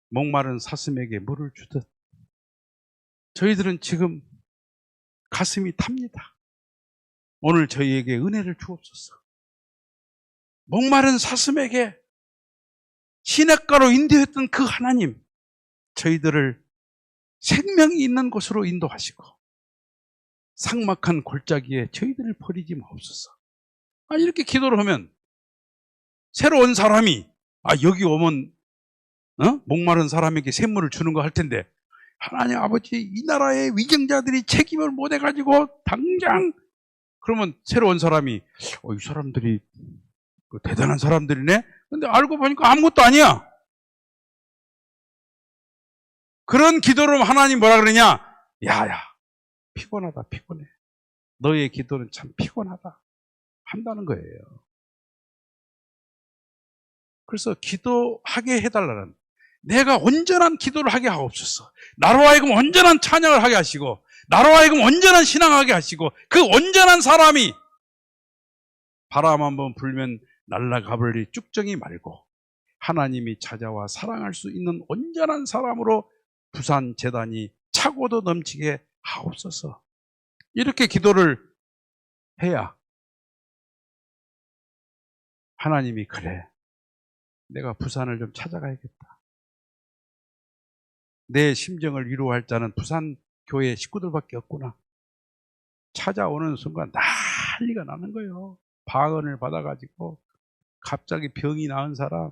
목마른 사슴에게 물을 주듯 저희들은 지금 가슴이 탑니다. 오늘 저희에게 은혜를 주옵소서. 목마른 사슴에게 시냇가로 인도했던 그 하나님, 저희들을 생명이 있는 곳으로 인도하시고 삭막한 골짜기에 저희들을 버리지 마옵소서. 이렇게 기도를 하면 새로 온 사람이 여기 오면 목마른 사람에게 샘물을 주는 거 할 텐데, 하나님 아버지, 이 나라의 위정자들이 책임을 못 해가지고 당장, 그러면 새로 온 사람이 이 사람들이 대단한 사람들이네. 근데 알고 보니까 아무것도 아니야. 그런 기도로 하나님 뭐라 그러냐? 야야, 피곤하다, 피곤해. 너의 기도는 참 피곤하다 한다는 거예요. 그래서 기도하게 해달라는, 내가 온전한 기도를 하게 하옵소서. 나로 하여금 온전한 찬양을 하게 하시고, 나로 하여금 온전한 신앙하게 하시고, 그 온전한 사람이 바람 한번 불면 날아가버리 쭉정이 말고 하나님이 찾아와 사랑할 수 있는 온전한 사람으로 부산 재단이 차고도 넘치게 하옵소서. 이렇게 기도를 해야 하나님이, 그래, 내가 부산을 좀 찾아가야겠다. 내 심정을 위로할 자는 부산 교회 식구들밖에 없구나. 찾아오는 순간 난리가 나는 거예요. 방언을 받아가지고 갑자기 병이 나은 사람,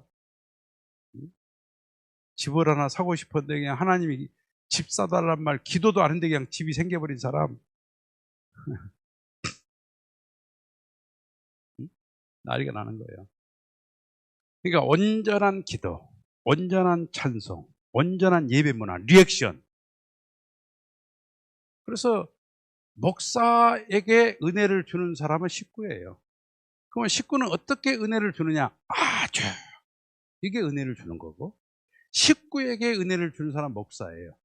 집을 하나 사고 싶었는데 그냥 하나님이 집 사달란 말 기도도 안 했는데 그냥 집이 생겨버린 사람, 난리가 나는 거예요. 그러니까 온전한 기도, 온전한 찬송, 온전한 예배 문화, 리액션. 그래서 목사에게 은혜를 주는 사람은 식구예요. 그러면 식구는 어떻게 은혜를 주느냐? 아주 이게 은혜를 주는 거고, 식구에게 은혜를 주는 사람 목사예요.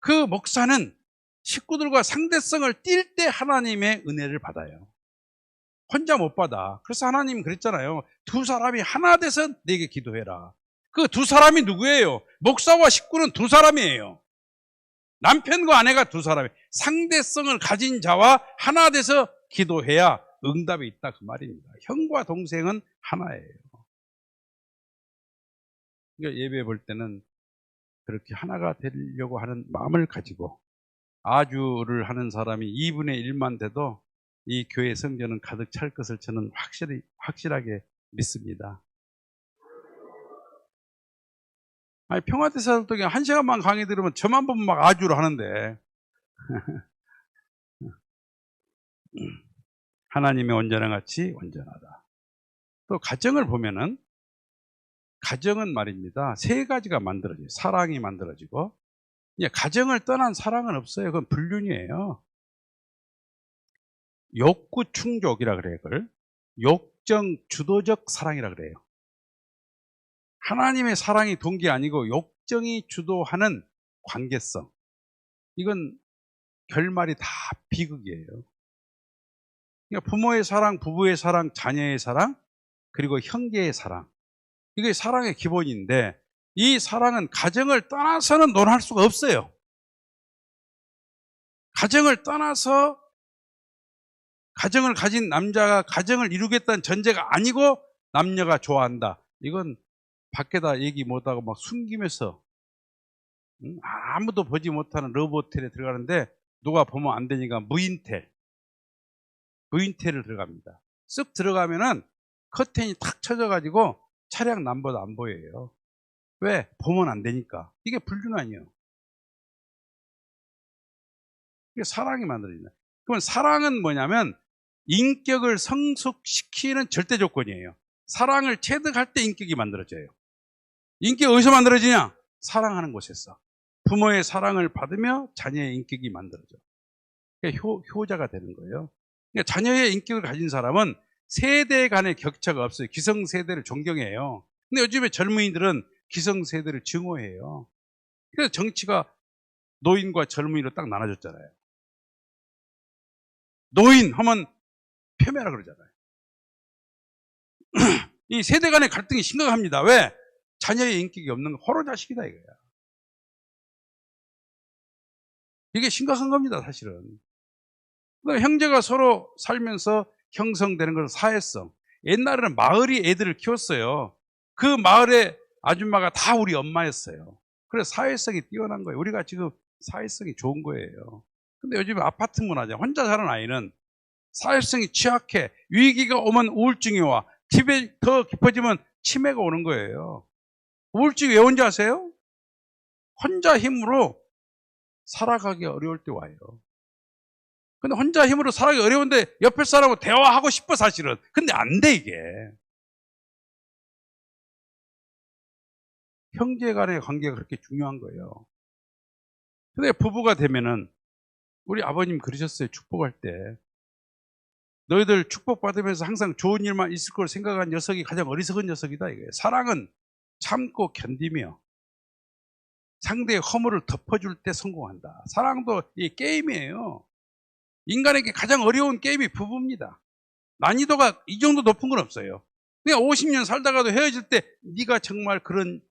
그 목사는 식구들과 상대성을 띌 때 하나님의 은혜를 받아요. 혼자 못 받아. 그래서 하나님 그랬잖아요. 두 사람이 하나 돼서 내게 기도해라. 그 두 사람이 누구예요? 목사와 식구는 두 사람이에요. 남편과 아내가 두 사람이에요. 상대성을 가진 자와 하나 돼서 기도해야 응답이 있다 그 말입니다. 형과 동생은 하나예요. 그러니까 예배 볼 때는 그렇게 하나가 되려고 하는 마음을 가지고 아주를 하는 사람이 2분의 1만 돼도 이 교회 성전은 가득 찰 것을 저는 확실하게 믿습니다. 아니, 평화대사들도 한 시간만 강의 들으면 저만 보면 막 아주를 하는데 하나님의 온전한 같이 온전하다. 또 가정을 보면은 가정은 말입니다. 세 가지가 만들어져요. 사랑이 만들어지고 가정을 떠난 사랑은 없어요. 그건 불륜이에요. 욕구 충족이라 그래요. 그걸 욕정 주도적 사랑이라 그래요. 하나님의 사랑이 동기 아니고 욕정이 주도하는 관계성. 이건 결말이 다 비극이에요. 그러니까 부모의 사랑, 부부의 사랑, 자녀의 사랑, 그리고 형제의 사랑. 이게 사랑의 기본인데 이 사랑은 가정을 떠나서는 논할 수가 없어요. 가정을 떠나서 가정을 가진 남자가 가정을 이루겠다는 전제가 아니고 남녀가 좋아한다. 이건 밖에다 얘기 못하고 막 숨기면서 아무도 보지 못하는 러브호텔에 들어가는데 누가 보면 안 되니까 무인텔을 들어갑니다. 쓱 들어가면은 커튼이 탁 쳐져가지고 차량 남보다 안 보여요. 왜? 보면 안 되니까. 이게 불륜 아니에요. 이게 사랑이 만들어진다. 그러면 사랑은 뭐냐면 인격을 성숙시키는 절대 조건이에요. 사랑을 체득할 때 인격이 만들어져요. 인격이 어디서 만들어지냐? 사랑하는 곳에서. 부모의 사랑을 받으며 자녀의 인격이 만들어져. 그러니까 효자가 되는 거예요. 그러니까 자녀의 인격을 가진 사람은 세대 간의 격차가 없어요. 기성세대를 존경해요. 근데 요즘에 젊은이들은 기성세대를 증오해요. 그래서 정치가 노인과 젊은이로 딱 나눠졌잖아요. 노인 하면 폄훼라 그러잖아요. 이 세대 간의 갈등이 심각합니다. 왜? 자녀의 인격이 없는 거 호로자식이다 이거야. 이게 심각한 겁니다, 사실은. 그러니까 형제가 서로 살면서 형성되는 것은 사회성. 옛날에는 마을이 애들을 키웠어요. 그 마을의 아줌마가 다 우리 엄마였어요. 그래서 사회성이 뛰어난 거예요. 우리가 지금 사회성이 좋은 거예요. 근데 요즘 아파트 문화죠. 혼자 사는 아이는 사회성이 취약해. 위기가 오면 우울증이 와. 집에 더 깊어지면 치매가 오는 거예요. 우울증이 왜 온지 아세요? 혼자 힘으로 살아가기 어려울 때 와요. 근데 혼자 힘으로 살아가기 어려운데 옆에 사람하고 대화하고 싶어 사실은. 근데 안 돼 이게. 형제 간의 관계가 그렇게 중요한 거예요. 근데 부부가 되면은 우리 아버님 그러셨어요. 축복할 때. 너희들 축복받으면서 항상 좋은 일만 있을 걸 생각한 녀석이 가장 어리석은 녀석이다 이거예요. 사랑은 참고 견디며 상대의 허물을 덮어줄 때 성공한다. 사랑도 이 게임이에요. 인간에게 가장 어려운 게임이 부부입니다. 난이도가 이 정도 높은 건 없어요. 그냥 50년 살다가도 헤어질 때 네가 정말 그런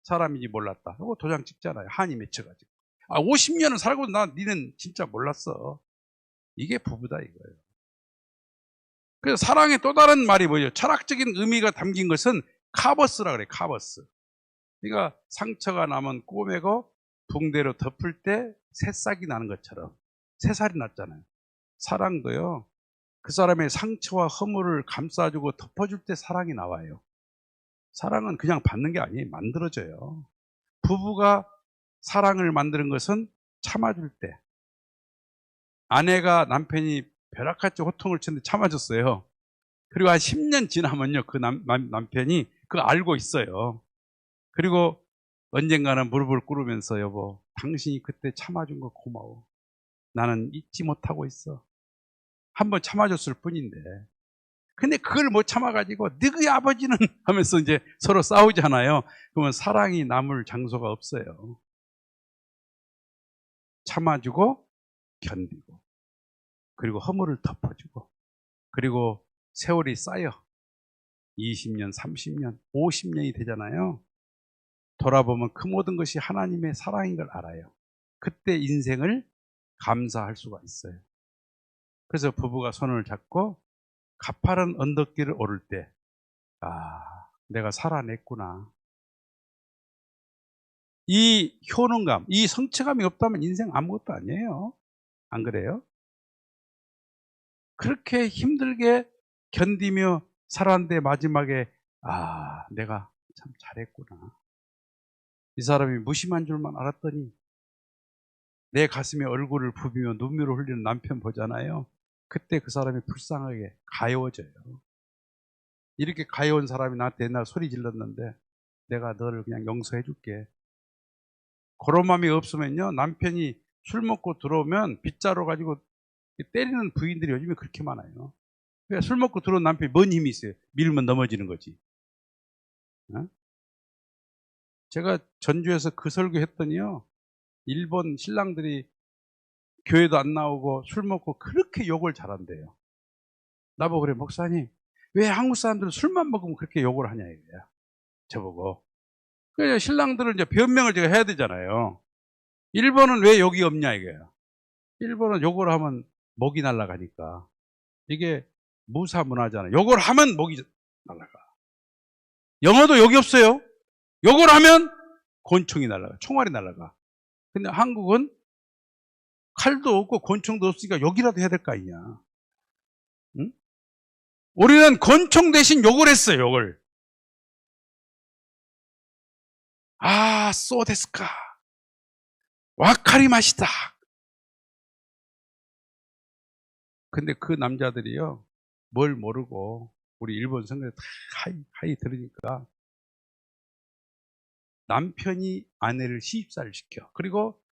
사람인지 몰랐다. 이거 도장 찍잖아요. 한이 맺혀가지고. 50년을 살고 니는 진짜 몰랐어. 이게 부부다 이거예요. 그래서 사랑의 또 다른 말이 뭐죠? 철학적인 의미가 담긴 것은 카버스라 그래요. 카버스. 그러니까 상처가 나면 꼬매고 붕대로 덮을 때 새싹이 나는 것처럼 새살이 났잖아요. 사랑도요. 그 사람의 상처와 허물을 감싸주고 덮어줄 때 사랑이 나와요. 사랑은 그냥 받는 게 아니에요. 만들어져요. 부부가 사랑을 만드는 것은 참아줄 때. 아내가 남편이 벼락같이 호통을 치는데 참아줬어요. 그리고 한 10년 지나면요. 그 남편이 그거 알고 있어요. 그리고 언젠가는 무릎을 꿇으면서 여보, 당신이 그때 참아준 거 고마워. 나는 잊지 못하고 있어. 한번 참아줬을 뿐인데. 근데 그걸 못 참아가지고 너희 아버지는 하면서 이제 서로 싸우잖아요. 그러면 사랑이 남을 장소가 없어요. 참아주고 견디고 그리고 허물을 덮어주고 그리고 세월이 쌓여 20년, 30년, 50년이 되잖아요. 돌아보면 그 모든 것이 하나님의 사랑인 걸 알아요. 그때 인생을 감사할 수가 있어요. 그래서 부부가 손을 잡고 가파른 언덕길을 오를 때, 내가 살아냈구나. 이 효능감, 이 성취감이 없다면 인생 아무것도 아니에요. 안 그래요? 그렇게 힘들게 견디며 살았는데 마지막에 내가 참 잘했구나. 이 사람이 무심한 줄만 알았더니 내 가슴에 얼굴을 부비며 눈물을 흘리는 남편 보잖아요. 그때 그 사람이 불쌍하게 가여워져요. 이렇게 가여운 사람이 나한테 옛날 소리 질렀는데 내가 너를 그냥 용서해 줄게. 그런 마음이 없으면요, 남편이 술 먹고 들어오면 빗자루 가지고 때리는 부인들이 요즘에 그렇게 많아요. 그러니까 술 먹고 들어온 남편이 뭔 힘이 있어요? 밀면 넘어지는 거지. 어? 제가 전주에서 그 설교했더니요, 일본 신랑들이 교회도 안 나오고 술 먹고 그렇게 욕을 잘한대요. 나보고 그래, 목사님, 왜 한국 사람들은 술만 먹으면 그렇게 욕을 하냐 이거야. 저보고. 그래서 신랑들은 이제 변명을 제가 해야 되잖아요. 일본은 왜 욕이 없냐 이거야. 일본은 욕을 하면 목이 날아가니까. 이게 무사 문화잖아요. 욕을 하면 목이 날아가. 영어도 욕이 없어요. 욕을 하면 곤충이 날아가. 총알이 날아가. 근데 한국은 칼도 없고 곤충도 없으니까 욕이라도 해야 될 거 아니냐. 응? 우리는 곤충 대신 욕을 했어요. 욕을. 소데스까. 와카리 맛이다. 근데 그 남자들이요, 뭘 모르고 우리 일본 성경에 다 하이 들으니까 남편이 아내를 시집살이를 시켜. 그리고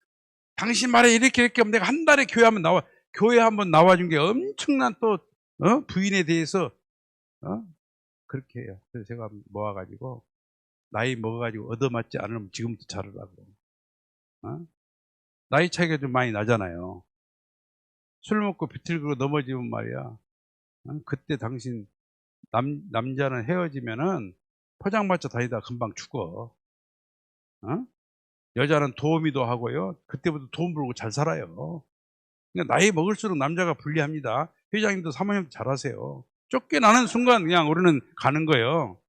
당신 말에 이렇게 하면 내가 한 달에 교회 한번 나와준 게 엄청난 또 부인에 대해서 그렇게 해요. 그래서 제가 모아가지고 나이 먹어가지고 얻어맞지 않으면 지금부터 자르라고. 나이 차이가 좀 많이 나잖아요. 술 먹고 비틀고 넘어지면 말이야. 그때 당신 남자는 헤어지면은 포장마차 다니다 금방 죽어. 여자는 도우미도 하고요. 그때부터 돈 벌고 잘 살아요. 그러니까 나이 먹을수록 남자가 불리합니다. 회장님도 사모님 잘하세요. 쫓겨나는 순간 그냥 우리는 가는 거예요.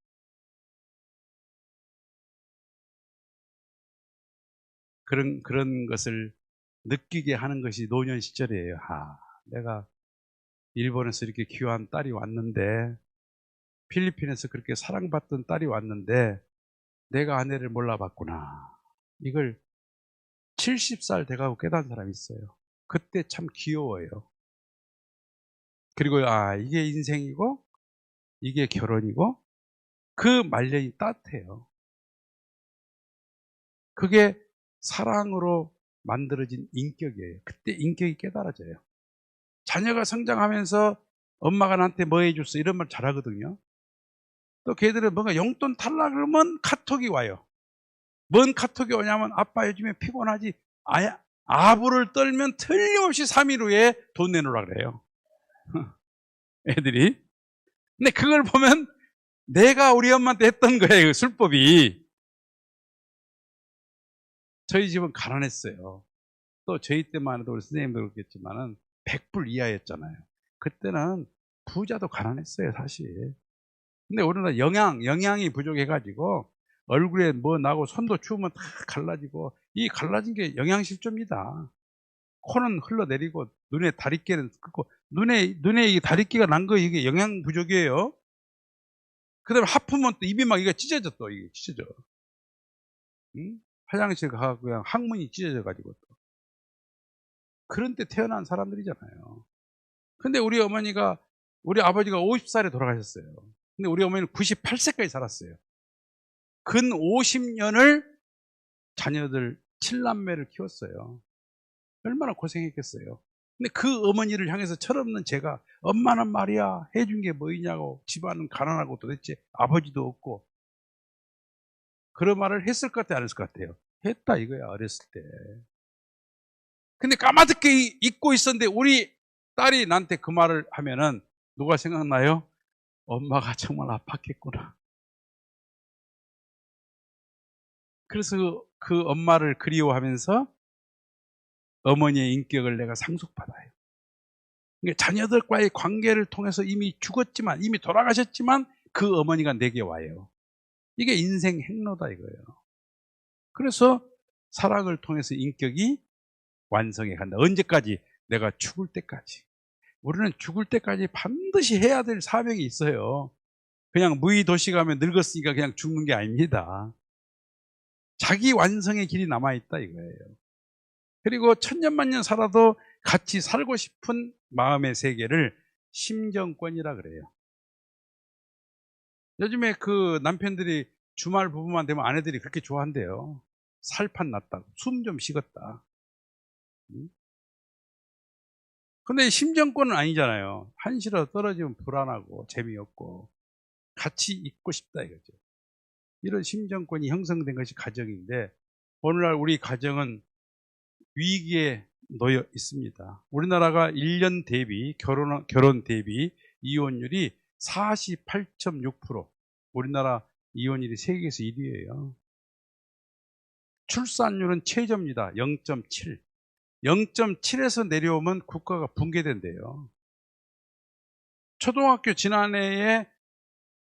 그런 것을 느끼게 하는 것이 노년 시절이에요. 내가 일본에서 이렇게 귀한 딸이 왔는데, 필리핀에서 그렇게 사랑받던 딸이 왔는데 내가 아내를 몰라봤구나. 이걸 70살 돼가고 깨달은 사람이 있어요. 그때 참 귀여워요. 그리고 이게 인생이고 이게 결혼이고 그 말년이 따뜻해요. 그게 사랑으로 만들어진 인격이에요. 그때 인격이 깨달아져요. 자녀가 성장하면서 엄마가 나한테 뭐 해줬어 이런 말 잘하거든요. 또 걔들은 뭔가 용돈 탈라 그러면 카톡이 와요. 뭔 카톡이 오냐면 아빠 요즘에 피곤하지. 아부를 떨면 틀림없이 3일 후에 돈 내놓으라 그래요. 애들이. 근데 그걸 보면 내가 우리 엄마한테 했던 거예요. 그 술법이. 저희 집은 가난했어요. 또 저희 때만 해도 우리 선생님도 그렇겠지만은 100불 이하였잖아요. 그때는 부자도 가난했어요, 사실. 근데 우리는 영양이 부족해가지고 얼굴에 뭐 나고 손도 추우면 다 갈라지고, 이 갈라진 게 영양실조입니다. 코는 흘러내리고 눈에 다리끼는 긋고, 눈에 이 다리끼가 난 거 이게 영양 부족이에요. 그 다음에 하품은 또 입이 막 이게 찢어져, 또 이게 찢어져. 응? 화장실 가고 그냥 항문이 찢어져 가지고 또. 그런 때 태어난 사람들이잖아요. 근데 우리 아버지가 50살에 돌아가셨어요. 근데 우리 어머니는 98세까지 살았어요. 근 50년을 자녀들 7남매를 키웠어요. 얼마나 고생했겠어요. 근데 그 어머니를 향해서 철없는 제가 엄마는 말이야 해준 게 뭐이냐고, 집안은 가난하고 도대체 아버지도 없고, 그런 말을 했을 것 같아요, 안 했을 것 같아요? 했다 이거야, 어렸을 때. 근데 까마득히 잊고 있었는데 우리 딸이 나한테 그 말을 하면은 누가 생각나요? 엄마가 정말 아팠겠구나. 그래서 그 엄마를 그리워하면서 어머니의 인격을 내가 상속받아요. 그러니까 자녀들과의 관계를 통해서 이미 죽었지만, 이미 돌아가셨지만 그 어머니가 내게 와요. 이게 인생 행로다 이거예요. 그래서 사랑을 통해서 인격이 완성해 간다. 언제까지? 내가 죽을 때까지. 우리는 죽을 때까지 반드시 해야 될 사명이 있어요. 그냥 무의도시가면 늙었으니까 그냥 죽는 게 아닙니다. 자기 완성의 길이 남아있다 이거예요. 그리고 천년만년 살아도 같이 살고 싶은 마음의 세계를 심정권이라 그래요. 요즘에 그 남편들이 주말 부부만 되면 아내들이 그렇게 좋아한대요. 살판 났다고, 숨 좀 식었다. 근데 심정권은 아니잖아요. 한시라도 떨어지면 불안하고 재미없고 같이 있고 싶다 이거죠. 이런 심정권이 형성된 것이 가정인데, 오늘날 우리 가정은 위기에 놓여 있습니다. 우리나라가 1년 대비 결혼 대비 이혼율이 48.6%. 우리나라 이혼율이 세계에서 1위예요. 출산율은 최저입니다. 0.7. 0.7에서 내려오면 국가가 붕괴된대요. 초등학교 지난해에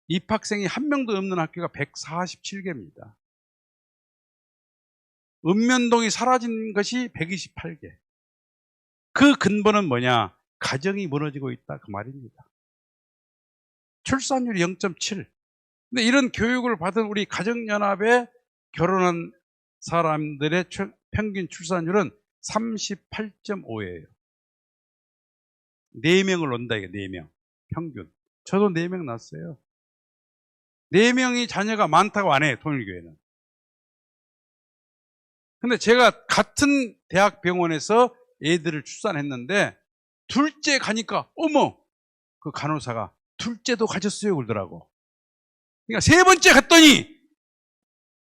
입학생이 한 명도 없는 학교가 147개입니다. 읍면동이 사라진 것이 128개. 그 근본은 뭐냐? 가정이 무너지고 있다 그 말입니다. 출산율이 0.7. 근데 이런 교육을 받은 우리 가정연합에 결혼한 사람들의 평균 출산율은 38.5예요. 4명을 논다 이게 4명. 평균. 저도 4명 낳았어요. 4명이 자녀가 많다고 안 해요, 통일교회는. 근데 제가 같은 대학병원에서 애들을 출산했는데 둘째 가니까 어머, 그 간호사가 둘째도 가졌어요 그러더라고. 그러니까 세 번째 갔더니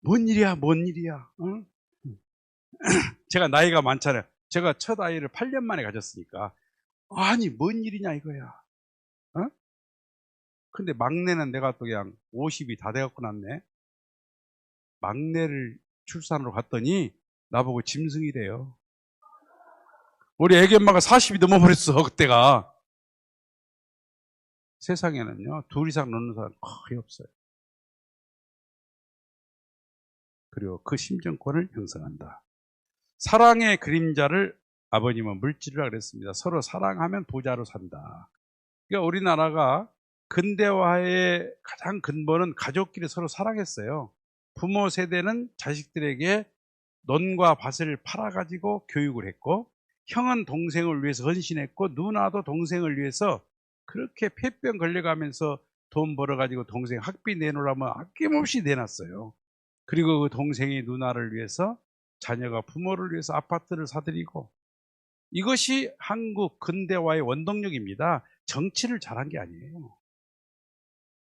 뭔 일이야 뭔 일이야. 응? 제가 나이가 많잖아요. 제가 첫 아이를 8년 만에 가졌으니까 아니 뭔 일이냐 이거야. 어? 근데 막내는 내가 또 그냥 50이 다 돼갖고 났네. 막내를 출산으로 갔더니 나보고 짐승이래요. 우리 애기 엄마가 40이 넘어버렸어 그때가. 세상에는요 2 이상 넣는 사람 거의 없어요. 그리고 그 심정권을 형성한다. 사랑의 그림자를 아버님은 물질이라고 그랬습니다. 서로 사랑하면 부자로 산다. 그러니까 우리나라가 근대화의 가장 근본은 가족끼리 서로 사랑했어요. 부모 세대는 자식들에게 논과 밭을 팔아가지고 교육을 했고, 형은 동생을 위해서 헌신했고, 누나도 동생을 위해서 그렇게 폐병 걸려가면서 돈 벌어가지고 동생 학비 내놓으라면 아낌없이 내놨어요. 그리고 그 동생이 누나를 위해서, 자녀가 부모를 위해서 아파트를 사드리고, 이것이 한국 근대화의 원동력입니다. 정치를 잘한 게 아니에요.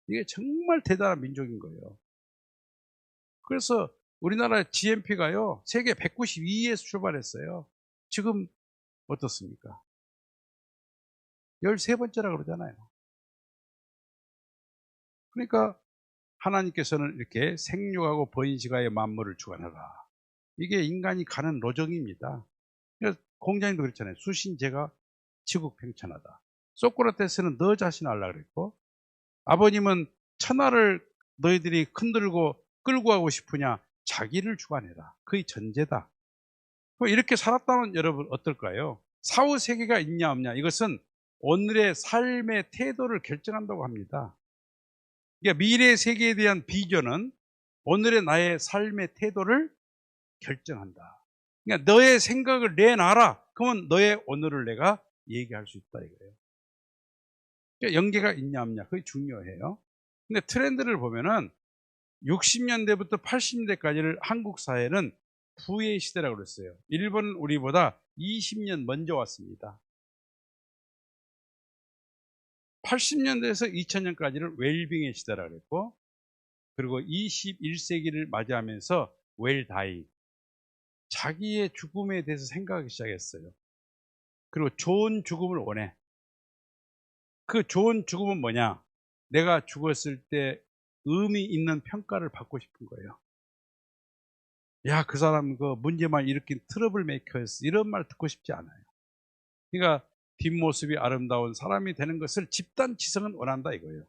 이게 정말 대단한 민족인 거예요. 그래서 우리나라 GNP가요, 세계 192위에서 출발했어요. 지금 어떻습니까? 13번째라 그러잖아요. 그러니까 하나님께서는 이렇게 생육하고 번식하여 만물을 주관하라. 이게 인간이 가는 로정입니다. 공자님도 그랬잖아요. 수신제가 지국팽천하다. 소크라테스는 너 자신 알라 그랬고, 아버님은 천하를 너희들이 흔들고 끌고 가고 싶으냐? 자기를 주관해라. 그의 전제다. 이렇게 살았다면 여러분 어떨까요? 사후세계가 있냐 없냐, 이것은 오늘의 삶의 태도를 결정한다고 합니다. 그러니까 미래 세계에 대한 비전은 오늘의 나의 삶의 태도를 결정한다. 그러니까 너의 생각을 내놔라. 그러면 너의 오늘을 내가 얘기할 수 있다 이거예요. 그러니까 연계가 있냐 없냐, 그게 중요해요. 근데 트렌드를 보면은 60년대부터 80년대까지를 한국 사회는 부의 시대라고 그랬어요. 일본은 우리보다 20년 먼저 왔습니다. 80년대에서 2000년까지를 웰빙의 시대라고 그랬고, 그리고 21세기를 맞이하면서 웰다이, 자기의 죽음에 대해서 생각하기 시작했어요. 그리고 좋은 죽음을 원해. 그 좋은 죽음은 뭐냐? 내가 죽었을 때 의미 있는 평가를 받고 싶은 거예요. 야, 그 사람 그 문제만 일으킨 트러블 메이커였어. 이런 말 듣고 싶지 않아요. 그러니까 뒷모습이 아름다운 사람이 되는 것을 집단 지성은 원한다 이거예요.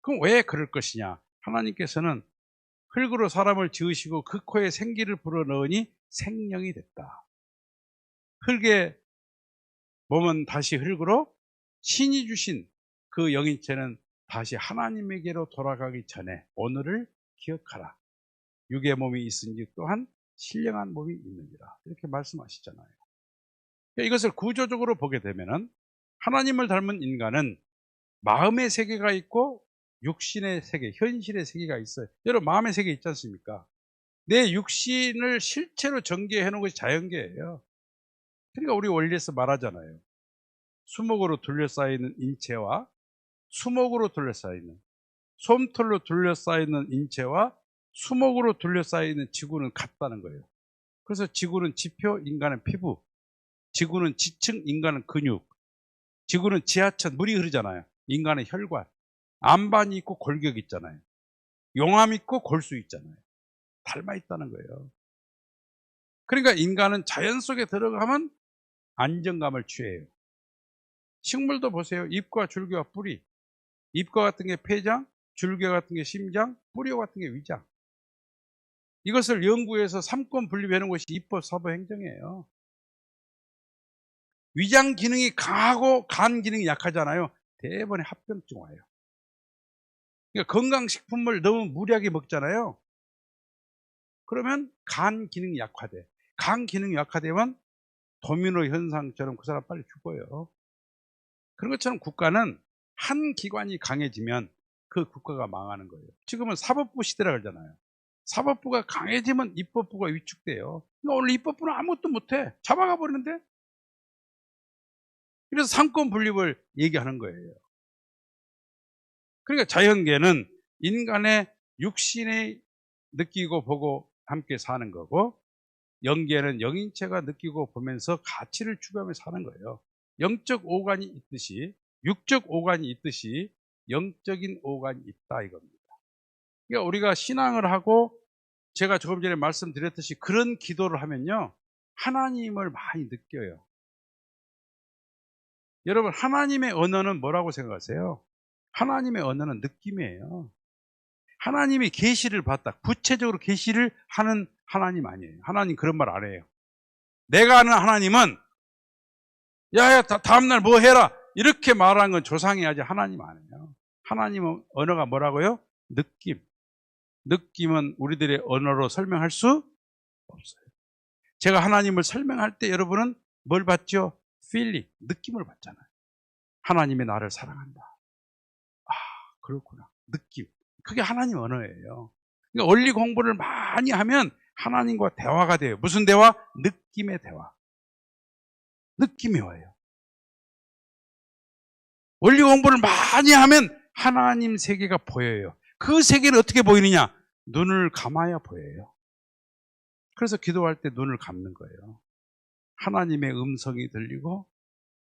그럼 왜 그럴 것이냐? 하나님께서는 흙으로 사람을 지으시고 그 코에 생기를 불어넣으니 생명이 됐다. 흙의 몸은 다시 흙으로, 신이 주신 그 영인체는 다시 하나님에게로 돌아가기 전에 오늘을 기억하라. 육의 몸이 있은지 또한 신령한 몸이 있느니라. 이렇게 말씀하시잖아요. 이것을 구조적으로 보게 되면은 하나님을 닮은 인간은 마음의 세계가 있고 육신의 세계, 현실의 세계가 있어요. 여러분, 마음의 세계 있지 않습니까? 내 육신을 실체로 전개해 놓은 것이 자연계예요. 그러니까 우리 원리에서 말하잖아요. 수목으로 둘러싸이는 인체와 수목으로 둘러싸이는, 솜털로 둘러싸이는 인체와 수목으로 둘러싸이는 지구는 같다는 거예요. 그래서 지구는 지표, 인간은 피부, 지구는 지층, 인간은 근육, 지구는 지하천, 물이 흐르잖아요. 인간은 혈관, 안반이 있고 골격 있잖아요. 용암 있고 골수 있잖아요. 닮아 있다는 거예요. 그러니까 인간은 자연 속에 들어가면 안정감을 취해요. 식물도 보세요. 잎과 줄기와 뿌리. 잎과 같은 게 폐장, 줄기 같은 게 심장, 뿌리 같은 게 위장. 이것을 연구해서 삼권 분립하는 것이 입법, 사법, 행정이에요. 위장 기능이 강하고 간 기능이 약하잖아요. 대부분의 합병증 와요. 그러니까 건강식품을 너무 무리하게 먹잖아요. 그러면 간 기능이 약화돼. 간 기능이 약화되면 도미노 현상처럼 그 사람 빨리 죽어요. 그런 것처럼 국가는 한 기관이 강해지면 그 국가가 망하는 거예요. 지금은 사법부 시대라 그러잖아요. 사법부가 강해지면 입법부가 위축돼요. 그러니까 원래 입법부는 아무것도 못해. 잡아가 버리는데. 그래서 삼권 분립을 얘기하는 거예요. 그러니까 자연계는 인간의 육신에 느끼고 보고 함께 사는 거고, 영계는 영인체가 느끼고 보면서 가치를 추구하며 사는 거예요. 영적 오간이 있듯이, 육적 오간이 있듯이 영적인 오간이 있다 이겁니다. 그러니까 우리가 신앙을 하고, 제가 조금 전에 말씀드렸듯이 그런 기도를 하면요, 하나님을 많이 느껴요. 여러분, 하나님의 언어는 뭐라고 생각하세요? 하나님의 언어는 느낌이에요. 하나님이 계시를 받다, 구체적으로 계시를 하는 하나님 아니에요. 하나님 그런 말 안 해요. 내가 아는 하나님은 야야 다음날 뭐 해라 이렇게 말하는 건 조상이 하지 하나님 아니에요. 하나님은 언어가 뭐라고요? 느낌. 느낌은 우리들의 언어로 설명할 수 없어요. 제가 하나님을 설명할 때 여러분은 뭘 받죠? feeling, 느낌을 받잖아요. 하나님이 나를 사랑한다. 아, 그렇구나. 느낌. 그게 하나님 언어예요. 그러니까 원리 공부를 많이 하면 하나님과 대화가 돼요. 무슨 대화? 느낌의 대화. 느낌이 와요. 원리 공부를 많이 하면 하나님 세계가 보여요. 그 세계는 어떻게 보이느냐? 눈을 감아야 보여요. 그래서 기도할 때 눈을 감는 거예요. 하나님의 음성이 들리고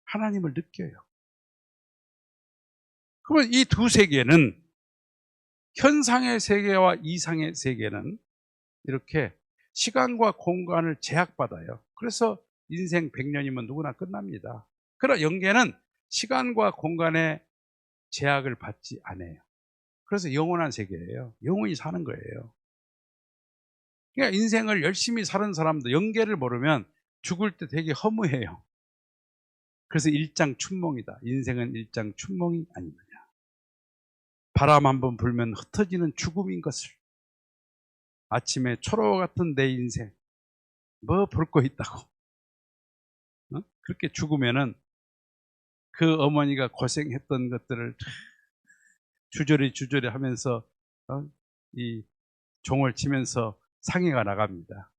하나님을 느껴요. 그러면 이 두 세계는, 현상의 세계와 이상의 세계는 이렇게 시간과 공간을 제약받아요. 그래서 인생 100년이면 누구나 끝납니다. 그러나 영계는 시간과 공간의 제약을 받지 않아요. 그래서 영원한 세계예요. 영원히 사는 거예요. 그러니까 인생을 열심히 사는 사람도 영계를 모르면 죽을 때 되게 허무해요. 그래서 일장춘몽이다. 인생은 일장춘몽이 아니느냐. 바람 한번 불면 흩어지는 죽음인 것을. 아침에 초로 같은 내 인생 뭐 볼 거 있다고. 그렇게 죽으면은 그 어머니가 고생했던 것들을 주저리 하면서 이 종을 치면서 상해가 나갑니다.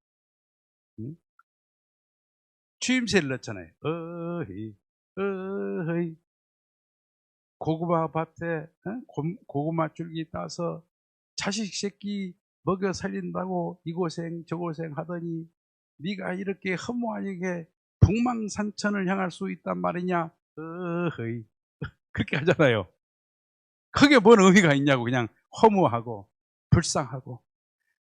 추임새를 넣잖아요. 어이 어이 고구마 밭에 고구마 줄기 따서 자식 새끼 먹여 살린다고 이 고생 저 고생 하더니 네가 이렇게 허무하게 북망산천을 향할 수 있단 말이냐. 어이 그렇게 하잖아요. 그게 뭔 의미가 있냐고. 그냥 허무하고 불쌍하고,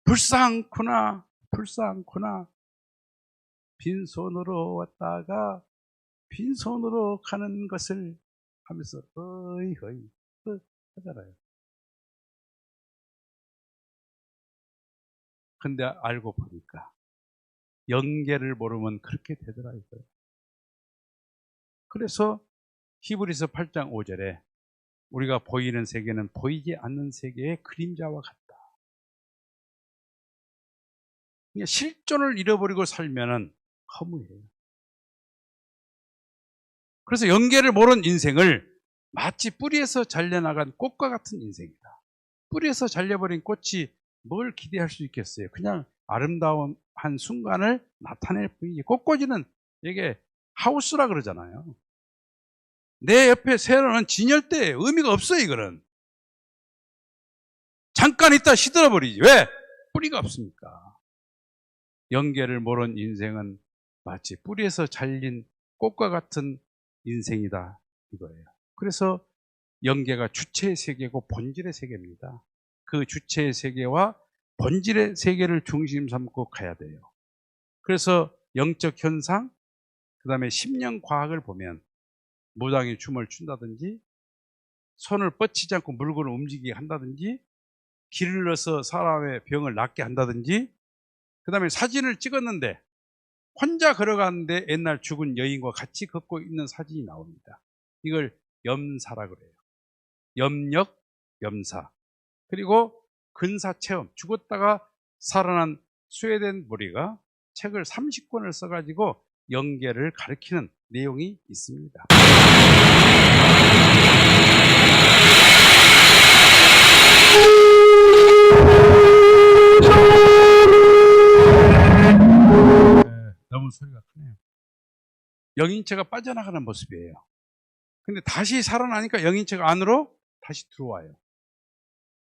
불쌍구나 불쌍하구나. 빈손으로 왔다가 빈손으로 가는 것을 하면서 어이 하잖아요. 근데 알고 보니까 영계를 모르면 그렇게 되더라고요. 그래서 히브리서 8장 5절에 우리가 보이는 세계는 보이지 않는 세계의 그림자와 같다. 실존을 잃어버리고 살면은 허무해요. 그래서 영계를 모르는 인생을 마치 뿌리에서 잘려나간 꽃과 같은 인생이다. 뿌리에서 잘려버린 꽃이 뭘 기대할 수 있겠어요? 그냥 아름다운 한 순간을 나타낼 뿐이지. 꽃꽂이는 이게 하우스라 그러잖아요. 내 옆에 세워놓은 진열대에 의미가 없어요, 이거는. 잠깐 있다 시들어버리지. 왜? 뿌리가 없으니까. 영계를 모르는 인생은 마치 뿌리에서 잘린 꽃과 같은 인생이다, 이거예요. 그래서 영계가 주체의 세계고 본질의 세계입니다. 그 주체의 세계와 본질의 세계를 중심 삼고 가야 돼요. 그래서 영적 현상, 그 다음에 심령 과학을 보면 무당이 춤을 춘다든지 손을 뻗치지 않고 물건을 움직이게 한다든지 길을 넣어서 사람의 병을 낫게 한다든지 그 다음에 사진을 찍었는데 혼자 걸어가는데 옛날 죽은 여인과 같이 걷고 있는 사진이 나옵니다. 이걸 염사라 그래요. 염력, 염사. 그리고 근사체험, 죽었다가 살아난 스웨덴 무리가 책을 30권을 써가지고 영계를 가리키는 내용이 있습니다. 너무 소리가 크네요. 영인체가 빠져나가는 모습이에요. 근데 다시 살아나니까 영인체가 안으로 다시 들어와요.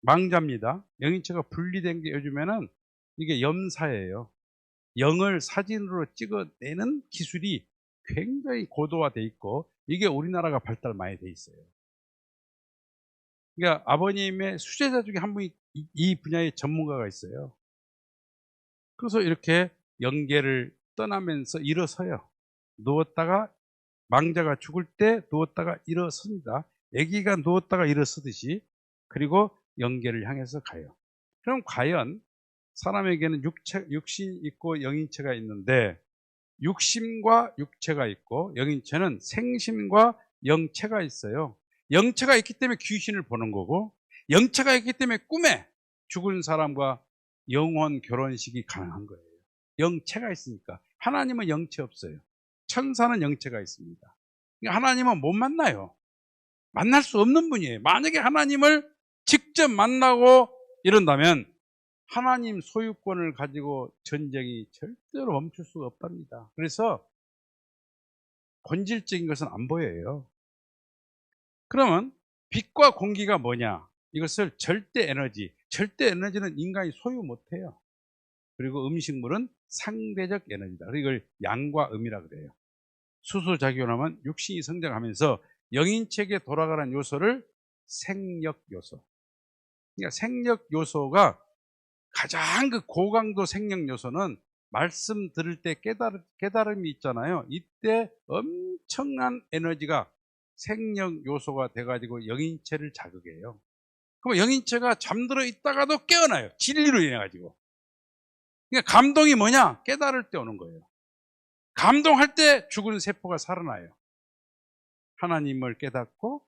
망자입니다. 영인체가 분리된 게 요즘에는 이게 염사예요. 영을 사진으로 찍어내는 기술이 굉장히 고도화돼 있고 이게 우리나라가 발달 많이 돼 있어요. 그러니까 아버님의 수제자 중에 한 분이 이 분야의 전문가가 있어요. 그래서 이렇게 영계를 떠나면서 일어서요. 누웠다가 망자가 죽을 때 누웠다가 일어섭니다. 아기가 누웠다가 일어서듯이. 그리고 영계를 향해서 가요. 그럼 과연 사람에게는 육신 있고 영인체가 있는데 육심과 육체가 있고 영인체는 생심과 영체가 있어요. 영체가 있기 때문에 귀신을 보는 거고 영체가 있기 때문에 꿈에 죽은 사람과 영혼 결혼식이 가능한 거예요. 영체가 있으니까. 하나님은 영체 없어요. 천사는 영체가 있습니다. 하나님은 못 만나요. 만날 수 없는 분이에요. 만약에 하나님을 직접 만나고 이런다면 하나님 소유권을 가지고 전쟁이 절대로 멈출 수가 없답니다. 그래서 본질적인 것은 안 보여요. 그러면 빛과 공기가 뭐냐? 이것을 절대 에너지는 인간이 소유 못해요. 그리고 음식물은 상대적 에너지다. 이걸 양과 음이라 그래요. 수소작용하면 육신이 성장하면서 영인체계 돌아가는 요소를 생력 요소. 그러니까 생력 요소가 가장 그 고강도 생력 요소는 말씀 들을 때 깨달음이 있잖아요. 이때 엄청난 에너지가 생력 요소가 돼가지고 영인체를 자극해요. 그럼 영인체가 잠들어 있다가도 깨어나요. 진리로 인해가지고. 그러니까 감동이 뭐냐? 깨달을 때 오는 거예요. 감동할 때 죽은 세포가 살아나요. 하나님을 깨닫고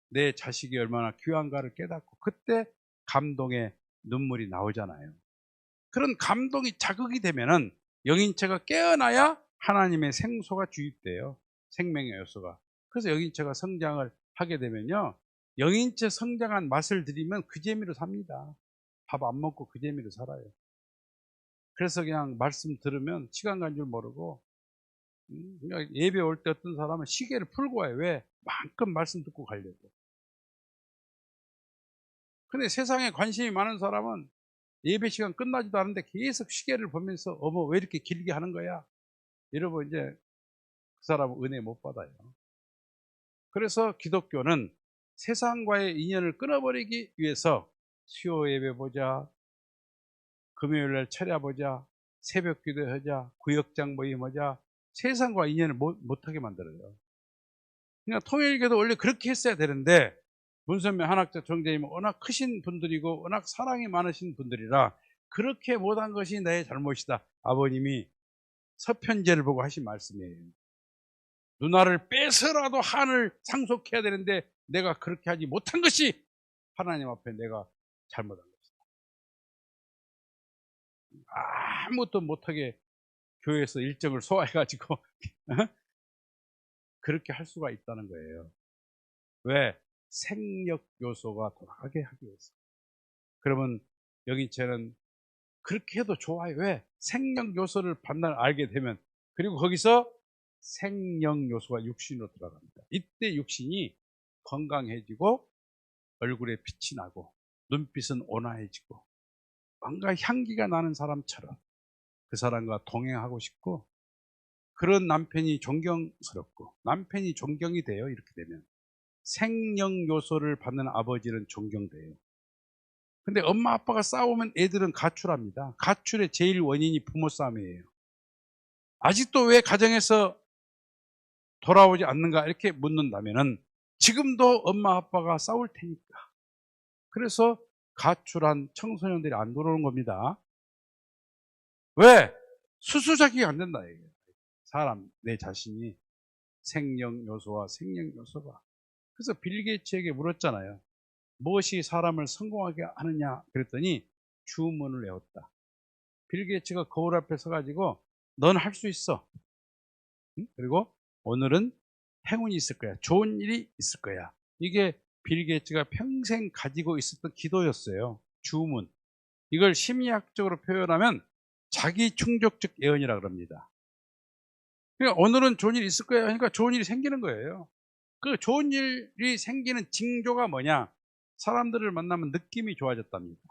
내 자식이 얼마나 귀한가를 깨닫고 그때 감동의 눈물이 나오잖아요. 그런 감동이 자극이 되면은 영인체가 깨어나야 하나님의 생소가 주입돼요. 생명의 요소가. 그래서 영인체가 성장을 하게 되면요. 영인체 성장한 맛을 들이면 그 재미로 삽니다. 밥 안 먹고 그 재미로 살아요. 그래서 그냥 말씀 들으면 시간 간 줄 모르고 예배 올 때 어떤 사람은 시계를 풀고 와요. 왜? 마음껏 말씀 듣고 가려고. 근데 세상에 관심이 많은 사람은 예배 시간 끝나지도 않은데 계속 시계를 보면서 어머 왜 이렇게 길게 하는 거야? 이러면 이제 그 사람은 은혜 못 받아요. 그래서 기독교는 세상과의 인연을 끊어버리기 위해서 수요 예배 보자, 금요일날 차려보자, 새벽 기도하자, 구역장 모임하자, 세상과 인연을 못하게 만들어요. 그러니까 통일교도 원래 그렇게 했어야 되는데, 문선명 한학자 총재님은 워낙 크신 분들이고 워낙 사랑이 많으신 분들이라 그렇게 못한 것이 내 잘못이다. 아버님이 서편제를 보고 하신 말씀이에요. 누나를 빼서라도 한을 상속해야 되는데 내가 그렇게 하지 못한 것이 하나님 앞에 내가 잘못한 것이다. 아무것도 못하게 교회에서 일정을 소화해가지고 그렇게 할 수가 있다는 거예요. 왜? 생력 요소가 돌아가게 하기 위해서. 그러면 여기 저는 그렇게 해도 좋아요. 왜? 생력 요소를 판단을 알게 되면, 그리고 거기서 생명 요소가 육신으로 들어갑니다. 이때 육신이 건강해지고 얼굴에 빛이 나고 눈빛은 온화해지고 뭔가 향기가 나는 사람처럼 그 사람과 동행하고 싶고, 그런 남편이 존경스럽고 남편이 존경이 돼요. 이렇게 되면 생명 요소를 받는 아버지는 존경돼요. 근데 엄마 아빠가 싸우면 애들은 가출합니다. 가출의 제일 원인이 부모 싸움이에요. 아직도 왜 가정에서 돌아오지 않는가 이렇게 묻는다면은 지금도 엄마 아빠가 싸울 테니까. 그래서 가출한 청소년들이 안 들어오는 겁니다. 왜? 수수자기가 안 된다 이게. 사람 내 자신이 생명 요소와 생명 요소가. 그래서 빌 게이츠에게 물었잖아요. 무엇이 사람을 성공하게 하느냐 그랬더니 주문을 외웠다. 빌 게이츠가 거울 앞에 서가지고 넌 할 수 있어. 응? 그리고 오늘은 행운이 있을 거야. 좋은 일이 있을 거야. 이게 빌 게이츠가 평생 가지고 있었던 기도였어요. 주문. 이걸 심리학적으로 표현하면 자기 충족적 예언이라고 합니다. 그러니까 오늘은 좋은 일이 있을 거야 하니까 좋은 일이 생기는 거예요. 그 좋은 일이 생기는 징조가 뭐냐? 사람들을 만나면 느낌이 좋아졌답니다.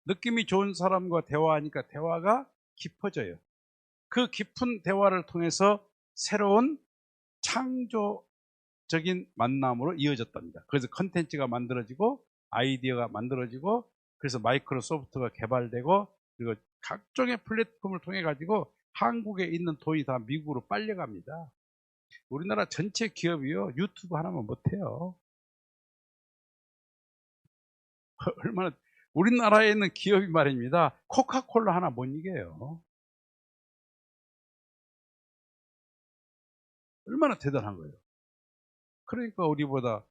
느낌이 좋은 사람과 대화하니까 대화가 깊어져요. 그 깊은 대화를 통해서 새로운 창조적인 만남으로 이어졌답니다. 그래서 컨텐츠가 만들어지고 아이디어가 만들어지고, 그래서 마이크로소프트가 개발되고, 그리고 각종의 플랫폼을 통해 가지고 한국에 있는 돈이 다 미국으로 빨려갑니다. 우리나라 전체 기업이요 유튜브 하나만 못해요. 얼마나, 우리나라에 있는 기업이 말입니다. 코카콜라 하나 못 이겨요. 얼마나 대단한 거예요. 그러니까 우리보다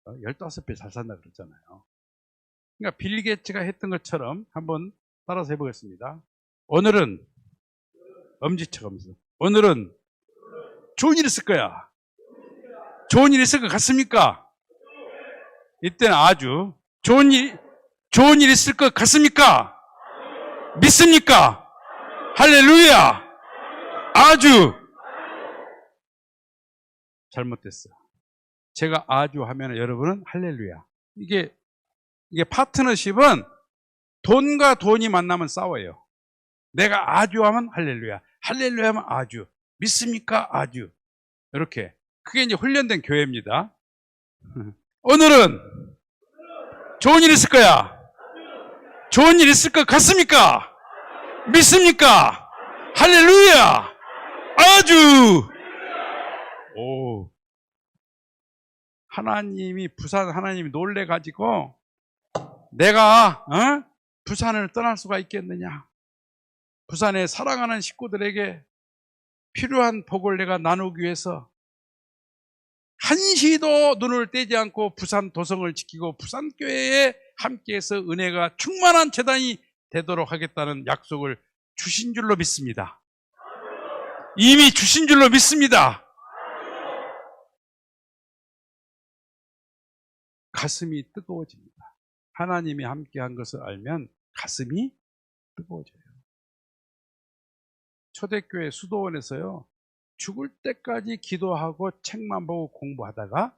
15배 잘 산다 그랬잖아요. 그러니까 빌 게이츠가 했던 것처럼 한번 따라서 해보겠습니다. 오늘은 엄지척하면서 오늘은 좋은 일 있을 거야. 좋은 일 있을 것 같습니까? 이때는 아주 좋은 일 있을 것 같습니까? 믿습니까? 할렐루야! 아주 잘못됐어. 제가 아주 하면 여러분은 할렐루야. 이게 파트너십은 돈과 돈이 만나면 싸워요. 내가 아주 하면 할렐루야. 할렐루야 하면 아주. 믿습니까? 아주. 이렇게. 그게 이제 훈련된 교회입니다. 오늘은 좋은 일 있을 거야. 좋은 일 있을 것 같습니까? 믿습니까? 할렐루야! 아주! 오. 부산 하나님이 놀래가지고 내가 부산을 떠날 수가 있겠느냐? 부산에 사랑하는 식구들에게 필요한 복을 내가 나누기 위해서 한시도 눈을 떼지 않고 부산 도성을 지키고 부산교회에 함께해서 은혜가 충만한 재단이 되도록 하겠다는 약속을 주신 줄로 믿습니다. 이미 주신 줄로 믿습니다. 가슴이 뜨거워집니다. 하나님이 함께한 것을 알면 가슴이 뜨거워져요. 초대교회 수도원에서요, 죽을 때까지 기도하고 책만 보고 공부하다가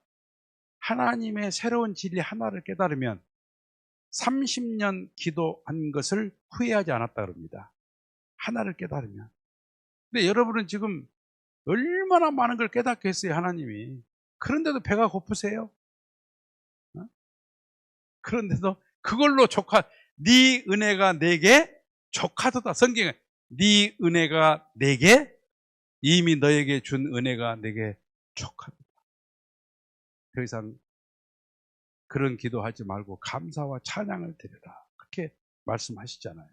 하나님의 새로운 진리 하나를 깨달으면 30년 기도한 것을 후회하지 않았다 그럽니다. 하나를 깨달으면. 근데 여러분은 지금 얼마나 많은 걸 깨닫게 했어요, 하나님이. 그런데도 배가 고프세요? 그런데도 그걸로 네 은혜가 내게 족하도다. 성경에 네 은혜가 내게 이미 너에게 준 은혜가 내게 족하도다. 더 이상 그런 기도하지 말고 감사와 찬양을 드려라. 그렇게 말씀하시잖아요.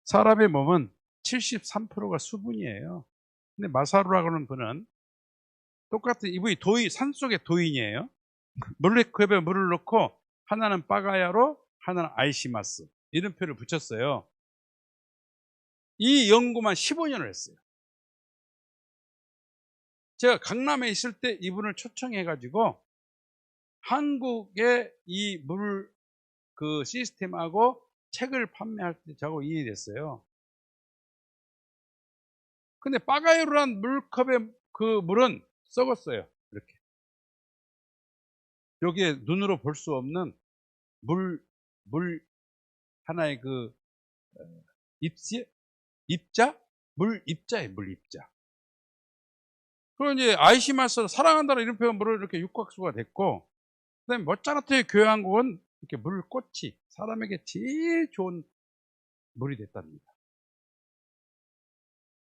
사람의 몸은 73%가 수분이에요. 근데 마사루라고 하는 분은 똑같은 이분이 산속의 도인이에요. 물컵에 물을 넣고 하나는 빠가야로 하나는 아이시마스 이름표를 붙였어요. 이 연구만 15년을 했어요. 제가 강남에 있을 때 이분을 초청해가지고 한국의 이 물 그 시스템하고 책을 판매할 때 저하고 이해됐어요. 근데 빠가야로란 물컵의 그 물은 썩었어요. 이렇게. 여기에 눈으로 볼 수 없는 물 하나의 그 입자? 물 입자예요, 물 입자. 그리고 이제 아이시마스 사랑한다는 이런 표현으로 이렇게 육각수가 됐고, 그다음에 모차르트의 교향곡은 이렇게 물꽃이 사람에게 제일 좋은 물이 됐답니다.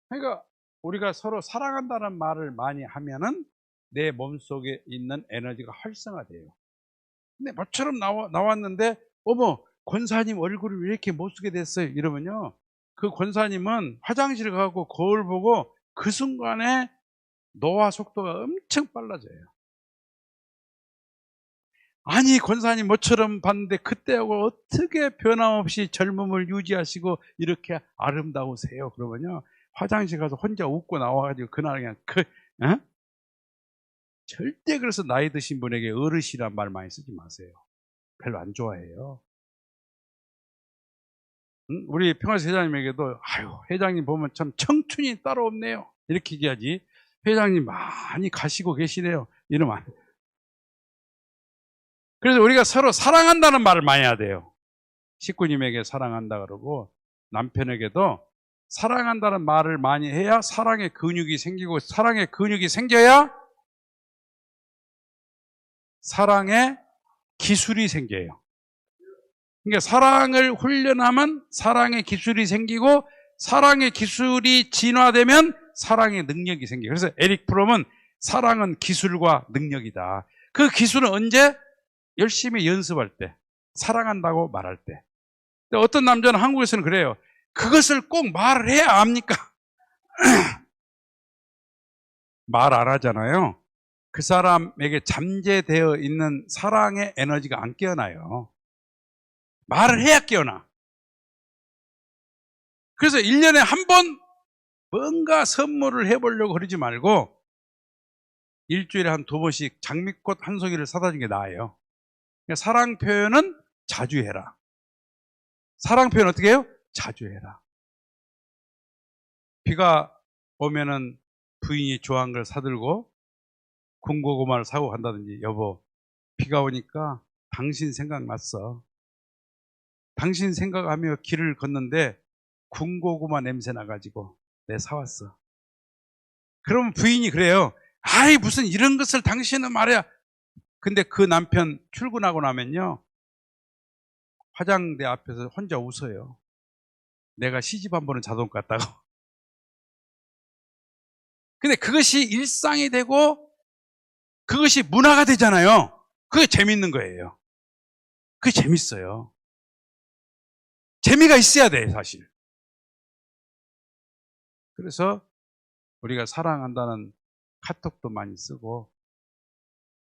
그러니까 우리가 서로 사랑한다는 말을 많이 하면은 내 몸속에 있는 에너지가 활성화돼요. 근데 모처럼 나왔는데 어머 권사님 얼굴이 왜 이렇게 못쓰게 됐어요? 이러면요. 그 권사님은 화장실 가고 거울 보고 그 순간에 노화 속도가 엄청 빨라져요. 아니 권사님 모처럼 봤는데 그때하고 어떻게 변함없이 젊음을 유지하시고 이렇게 아름다우세요? 그러면요. 화장실 가서 혼자 웃고 나와가지고 그날 그냥 어? 절대 그래서 나이 드신 분에게 어르신이란 말 많이 쓰지 마세요. 별로 안 좋아해요. 응? 우리 평화세 회장님에게도 아유 회장님 보면 참 청춘이 따로 없네요. 이렇게 얘기하지. 회장님 많이 가시고 계시네요. 이러면 안 돼. 그래서 우리가 서로 사랑한다는 말을 많이 해야 돼요. 식구님에게 사랑한다 그러고 남편에게도 사랑한다는 말을 많이 해야 사랑의 근육이 생기고 사랑의 근육이 생겨야 사랑의 기술이 생겨요. 그러니까 사랑을 훈련하면 사랑의 기술이 생기고 사랑의 기술이 진화되면 사랑의 능력이 생겨요. 그래서 에릭 프롬은 사랑은 기술과 능력이다. 그 기술은 언제? 열심히 연습할 때, 사랑한다고 말할 때. 근데 어떤 남자는 한국에서는 그래요. 그것을 꼭 말을 해야 압니까? 말 안 하잖아요. 그 사람에게 잠재되어 있는 사랑의 에너지가 안 깨어나요. 말을 해야 깨어나. 그래서 1년에 한 번 뭔가 선물을 해보려고 그러지 말고 일주일에 한 2번씩 장미꽃 한 송이를 사다 주는 게 나아요. 그러니까 사랑 표현은 자주 해라. 사랑 표현 어떻게 해요? 자주 해라. 비가 오면은 부인이 좋아하는 걸 사들고 군고구마를 사고 간다든지 여보 비가 오니까 당신 생각났어. 당신 생각하며 길을 걷는데 군고구마 냄새 나가지고 내 사왔어. 그러면 부인이 그래요. 아이 무슨 이런 것을 당신은 말이야. 근데 그 남편 출근하고 나면요. 화장대 앞에서 혼자 웃어요. 내가 시집 한 번은 자동 갔다고. 근데 그것이 일상이 되고 그것이 문화가 되잖아요. 그게 재밌는 거예요. 그게 재밌어요. 재미가 있어야 돼, 사실. 그래서 우리가 사랑한다는 카톡도 많이 쓰고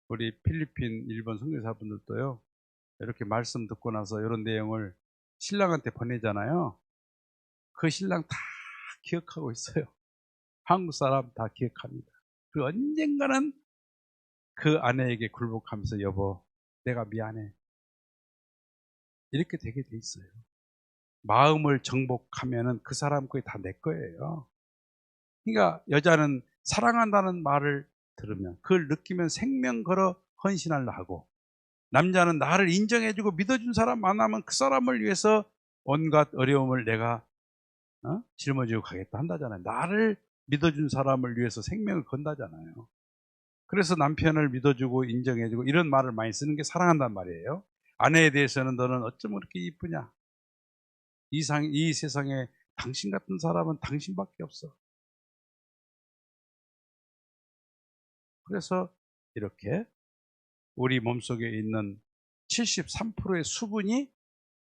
우리 필리핀, 일본 선교사분들도요. 이렇게 말씀 듣고 나서 이런 내용을 신랑한테 보내잖아요. 그 신랑 다 기억하고 있어요. 한국 사람 다 기억합니다. 그리고 언젠가는 그 아내에게 굴복하면서 여보, 내가 미안해. 이렇게 되게 돼 있어요. 마음을 정복하면은 그 사람 거의 다 내 거예요. 그러니까 여자는 사랑한다는 말을 들으면 그걸 느끼면 생명 걸어 헌신하려 하고 남자는 나를 인정해주고 믿어준 사람 만나면 그 사람을 위해서 온갖 어려움을 내가 짊어지고 가겠다 한다잖아요. 나를 믿어준 사람을 위해서 생명을 건다잖아요. 그래서 남편을 믿어주고 인정해주고 이런 말을 많이 쓰는 게 사랑한단 말이에요. 아내에 대해서는 너는 어쩜 그렇게 이쁘냐? 이 세상에 당신 같은 사람은 당신밖에 없어. 그래서 이렇게 우리 몸속에 있는 73%의 수분이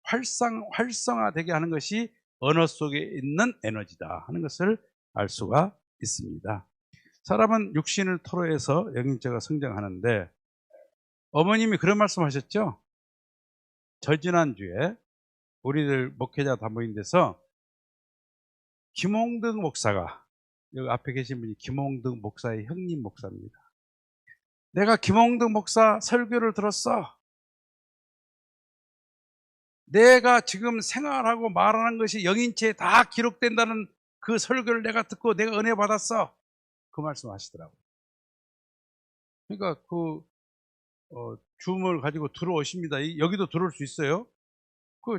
활성화되게 하는 것이 언어 속에 있는 에너지다 하는 것을 알 수가 있습니다. 사람은 육신을 토로해서 영인체가 성장하는데, 어머님이 그런 말씀하셨죠. 저지난주에 우리들 목회자 다 모인 데서 김홍등 목사가, 여기 앞에 계신 분이 김홍등 목사의 형님 목사입니다. 내가 김홍등 목사 설교를 들었어. 내가 지금 생활하고 말하는 것이 영인체에 다 기록된다는 그 설교를 내가 듣고 내가 은혜 받았어. 그 말씀 하시더라고요. 그러니까 줌을 가지고 들어오십니다. 여기도 들어올 수 있어요.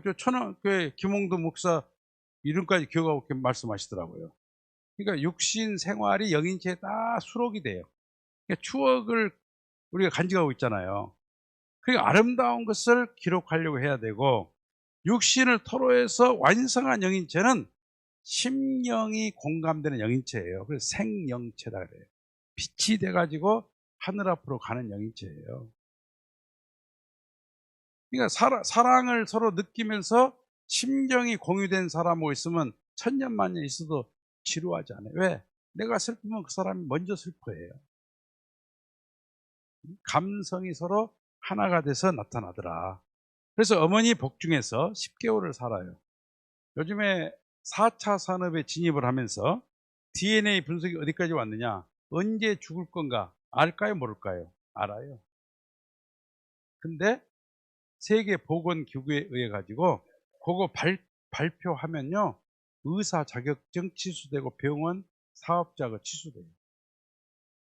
저 천안교회 김홍도 목사 이름까지 기억하고 이렇게 말씀하시더라고요. 그러니까 육신 생활이 영인체에 다 수록이 돼요. 그러니까 추억을 우리가 간직하고 있잖아요. 그러니까 아름다운 것을 기록하려고 해야 되고, 육신을 토로해서 완성한 영인체는 심령이 공감되는 영인체예요. 그래서 생영체라 그래요. 빛이 돼가지고 하늘 앞으로 가는 영인체예요. 그러니까 사랑을 서로 느끼면서 심정이 공유된 사람하고 있으면 천년만년 있어도 지루하지 않아요. 왜? 내가 슬프면 그 사람이 먼저 슬퍼해요. 감성이 서로 하나가 돼서 나타나더라. 그래서 어머니 복 중에서 10개월을 살아요. 요즘에 4차 산업에 진입을 하면서 DNA 분석이 어디까지 왔느냐? 언제 죽을 건가? 알까요? 모를까요? 알아요. 근데 세계보건기구에 의해 가지고 그거 발표하면요, 의사 자격증 취소되고 병원 사업자가 취소돼요.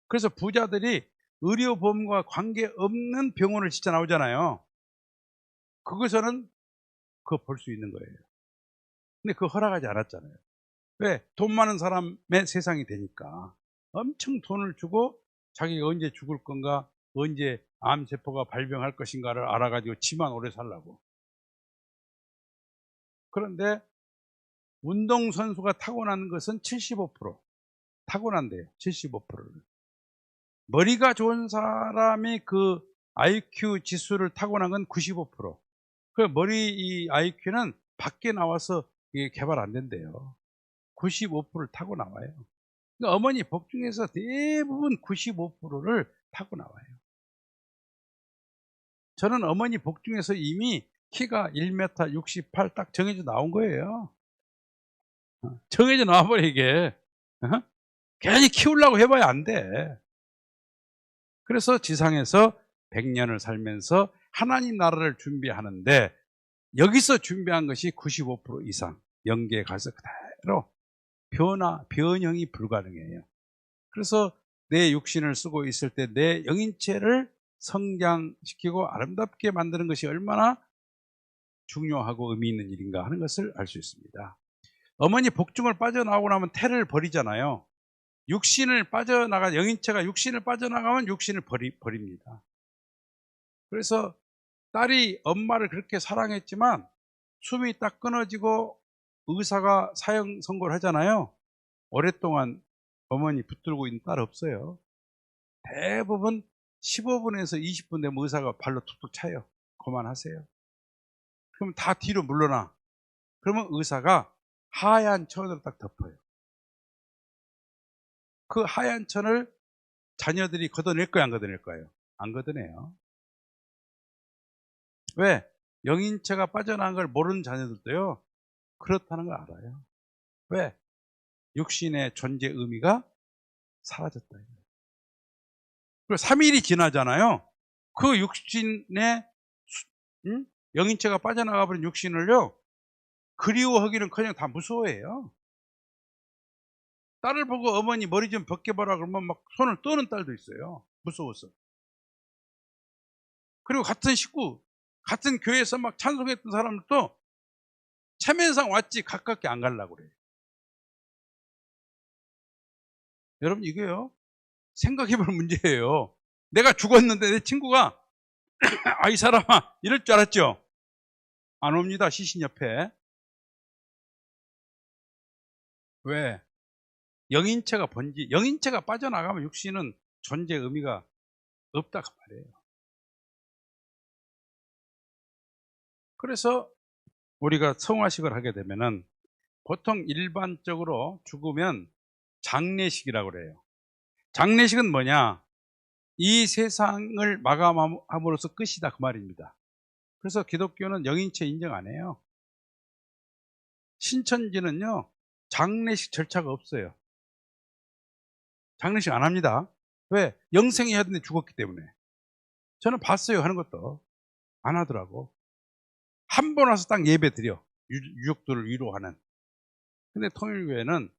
그래서 부자들이 의료보험과 관계없는 병원을 진짜 나오잖아요. 그것은 그거 볼 수 있는 거예요. 근데 그거 허락하지 않았잖아요. 왜? 돈 많은 사람의 세상이 되니까. 엄청 돈을 주고 자기가 언제 죽을 건가, 언제 암세포가 발병할 것인가를 알아가지고 지만 오래 살라고. 그런데 운동선수가 타고나는 것은 75%. 타고난대요. 75%를. 머리가 좋은 사람이 그 IQ 지수를 타고난 건 95%. 그 이 IQ는 밖에 나와서 이게 개발 안 된대요. 95%를 타고 나와요. 그러니까 어머니 복 중에서 대부분 95%를 타고 나와요. 저는 어머니 복 중에서 이미 키가 1m 68 딱 정해져 나온 거예요. 정해져 나와버려, 이게. 괜히 키우려고 해봐야 안 돼. 그래서 지상에서 100년을 살면서 하나님 나라를 준비하는데, 여기서 준비한 것이 95% 이상 영계에 가서 그대로 변형이 불가능해요. 그래서 내 육신을 쓰고 있을 때 내 영인체를 성장시키고 아름답게 만드는 것이 얼마나 중요하고 의미 있는 일인가 하는 것을 알 수 있습니다. 어머니 복중을 빠져나오고 나면 태를 버리잖아요. 영인체가 육신을 빠져나가면 육신을 버립니다. 그래서 딸이 엄마를 그렇게 사랑했지만 숨이 딱 끊어지고 의사가 사형 선고를 하잖아요. 오랫동안 어머니 붙들고 있는 딸 없어요. 대부분 15분에서 20분 되면 의사가 발로 툭툭 차요. 그만하세요. 그럼 다 뒤로 물러나. 그러면 의사가 하얀 천으로 딱 덮어요. 그 하얀 천을 자녀들이 걷어낼 거예요, 안 걷어낼 거예요? 안 걷어내요. 왜? 영인체가 빠져나간 걸 모르는 자녀들도요, 그렇다는 걸 알아요. 왜? 육신의 존재 의미가 사라졌다. 그리고 3일이 지나잖아요. 그 육신의 영인체가 빠져나가 버린 육신을요, 그리워하기는 그냥 다 무서워해요. 딸을 보고 어머니 머리 좀 벗겨봐라 그러면 막 손을 떠는 딸도 있어요. 무서워서. 그리고 같은 식구, 같은 교회에서 막 찬송했던 사람들도 체면상 왔지 가깝게 안 가려고 그래요. 여러분, 이게요, 생각해볼 문제예요. 내가 죽었는데 내 친구가 이 사람아, 이럴 줄 알았죠? 안 옵니다, 시신 옆에. 왜? 영인체가 영인체가 빠져나가면 육신은 존재 의미가 없다 그 말이에요. 그래서 우리가 성화식을 하게 되면은 보통 일반적으로 죽으면 장례식이라고 그래요. 장례식은 뭐냐? 이 세상을 마감함으로써 끝이다 그 말입니다. 그래서 기독교는 영인체 인정 안 해요. 신천지는요, 장례식 절차가 없어요. 장례식 안 합니다. 왜? 영생이 해야 되는데 죽었기 때문에. 저는 봤어요, 하는 것도. 안 하더라고. 한 번 와서 딱 예배 드려. 유족들을 위로하는. 근데 통일교회는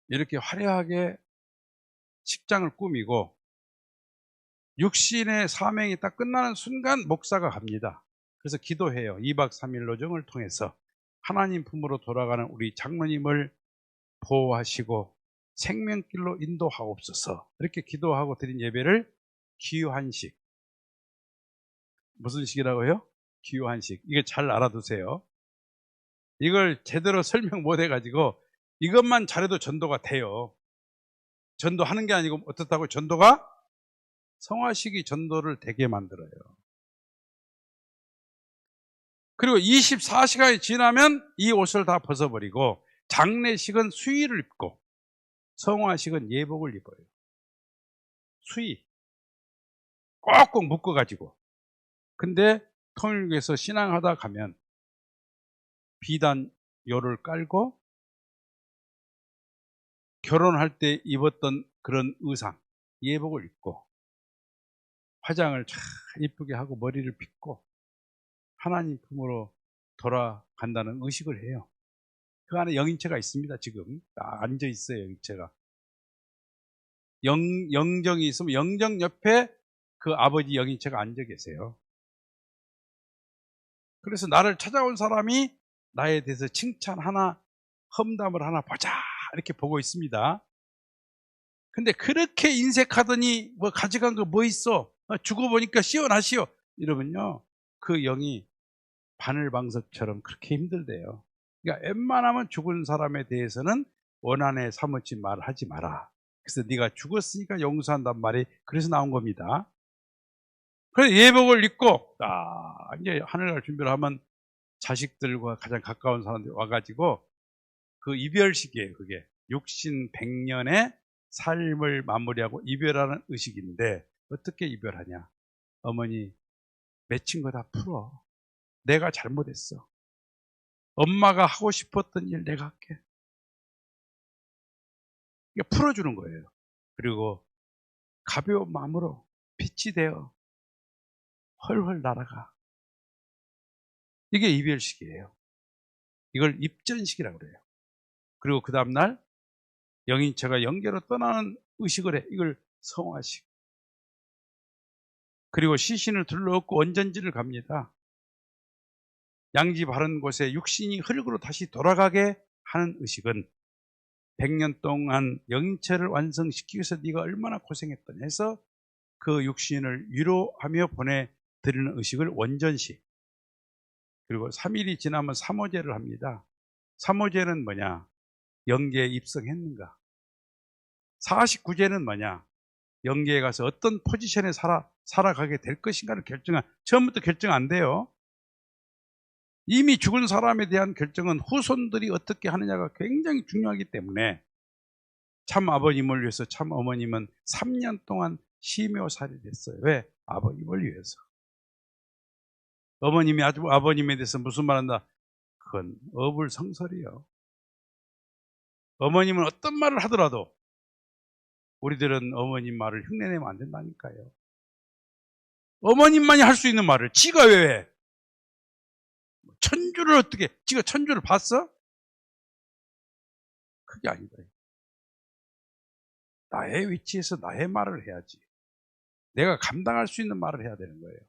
이렇게 화려하게 식장을 꾸미고 육신의 사명이 딱 끝나는 순간 목사가 갑니다. 그래서 기도해요. 2박 3일 노정을 통해서 하나님 품으로 돌아가는 우리 장로님을 보호하시고 생명길로 인도하옵소서. 이렇게 기도하고 드린 예배를 기유한식. 무슨 식이라고요? 기유한식. 이게 잘 알아두세요. 이걸 제대로 설명 못 해가지고 이것만 잘해도 전도가 돼요. 전도하는 게 아니고 어떻다고? 전도가 성화식이 전도를 되게 만들어요. 그리고 24시간이 지나면 이 옷을 다 벗어버리고 장례식은 수의를 입고 성화식은 예복을 입어요. 수의. 꼭꼭 묶어가지고. 근데 통일교에서 신앙하다 가면 비단요를 깔고 결혼할 때 입었던 그런 의상, 예복을 입고 화장을 잘 이쁘게 하고 머리를 빗고 하나님 품으로 돌아간다는 의식을 해요. 그 안에 영인체가 있습니다. 지금 앉아 있어요. 영인체가. 영정이 있으면 영정 옆에 그 아버지 영인체가 앉아 계세요. 그래서 나를 찾아온 사람이 나에 대해서 칭찬 하나, 험담을 하나 보자 이렇게 보고 있습니다. 근데 그렇게 인색하더니 뭐 가져간 거 뭐 있어? 죽어보니까 시원하시오. 이러면요, 그 영이 바늘방석처럼 그렇게 힘들대요. 그러니까 웬만하면 죽은 사람에 대해서는 원한에 사무치 말하지 마라. 그래서 네가 죽었으니까 용서한단 말이 그래서 나온 겁니다. 그래서 예복을 입고 이제 하늘날 준비를 하면 자식들과 가장 가까운 사람들이 와가지고 그 이별식이에요. 그게 육신 100년의 삶을 마무리하고 이별하는 의식인데 어떻게 이별하냐? 어머니 맺힌 거 다 풀어. 내가 잘못했어. 엄마가 하고 싶었던 일 내가 할게. 풀어주는 거예요. 그리고 가벼운 마음으로 빛이 되어 헐헐 날아가. 이게 이별식이에요. 이걸 입전식이라고 그래요. 그리고 그 다음날 영인체가 영계로 떠나는 의식을 해. 이걸 성화식. 그리고 시신을 둘러엎고 원전지를 갑니다. 양지 바른 곳에 육신이 흙으로 다시 돌아가게 하는 의식은 100년 동안 영인체를 완성시키기 위해서 네가 얼마나 고생했더냐 해서 그 육신을 위로하며 보내드리는 의식을 원전식. 그리고 3일이 지나면 삼오제를 합니다. 삼오제는 뭐냐? 영계에 입성했는가? 49제는 뭐냐? 영계에 가서 어떤 포지션에 살아가게 될 것인가를 처음부터 결정 안 돼요. 이미 죽은 사람에 대한 결정은 후손들이 어떻게 하느냐가 굉장히 중요하기 때문에 참 아버님을 위해서 참 어머님은 3년 동안 심요살이 됐어요. 왜? 아버님을 위해서. 어머님이 아버님에 대해서 무슨 말한다? 그건 어불성설이요. 어머님은 어떤 말을 하더라도 우리들은 어머님 말을 흉내내면 안 된다니까요. 어머님만이 할 수 있는 말을 지가 왜 해? 천주를 어떻게, 지가 천주를 봤어? 그게 아니다. 나의 위치에서 나의 말을 해야지. 내가 감당할 수 있는 말을 해야 되는 거예요.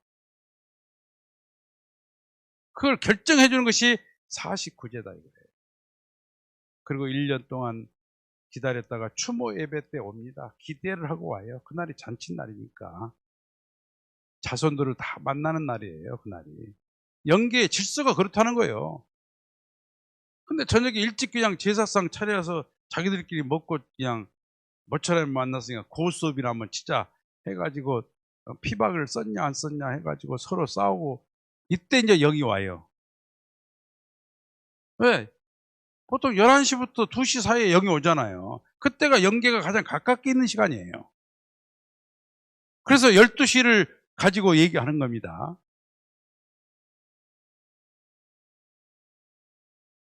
그걸 결정해 주는 것이 49제다 이거예요. 그리고 1년 동안 기다렸다가 추모 예배 때 옵니다. 기대를 하고 와요. 그날이 잔칫날이니까. 자손들을 다 만나는 날이에요. 그날이. 영계의 질서가 그렇다는 거예요. 근데 저녁에 일찍 그냥 제사상 차려서 자기들끼리 먹고 그냥 모처럼 만났으니까 고수업이나 한번 치자 해가지고 피박을 썼냐 안 썼냐 해가지고 서로 싸우고 이때 이제 영이 와요. 왜? 보통 11시부터 2시 사이에 영이 오잖아요. 그때가 영계가 가장 가깝게 있는 시간이에요. 그래서 12시를 가지고 얘기하는 겁니다.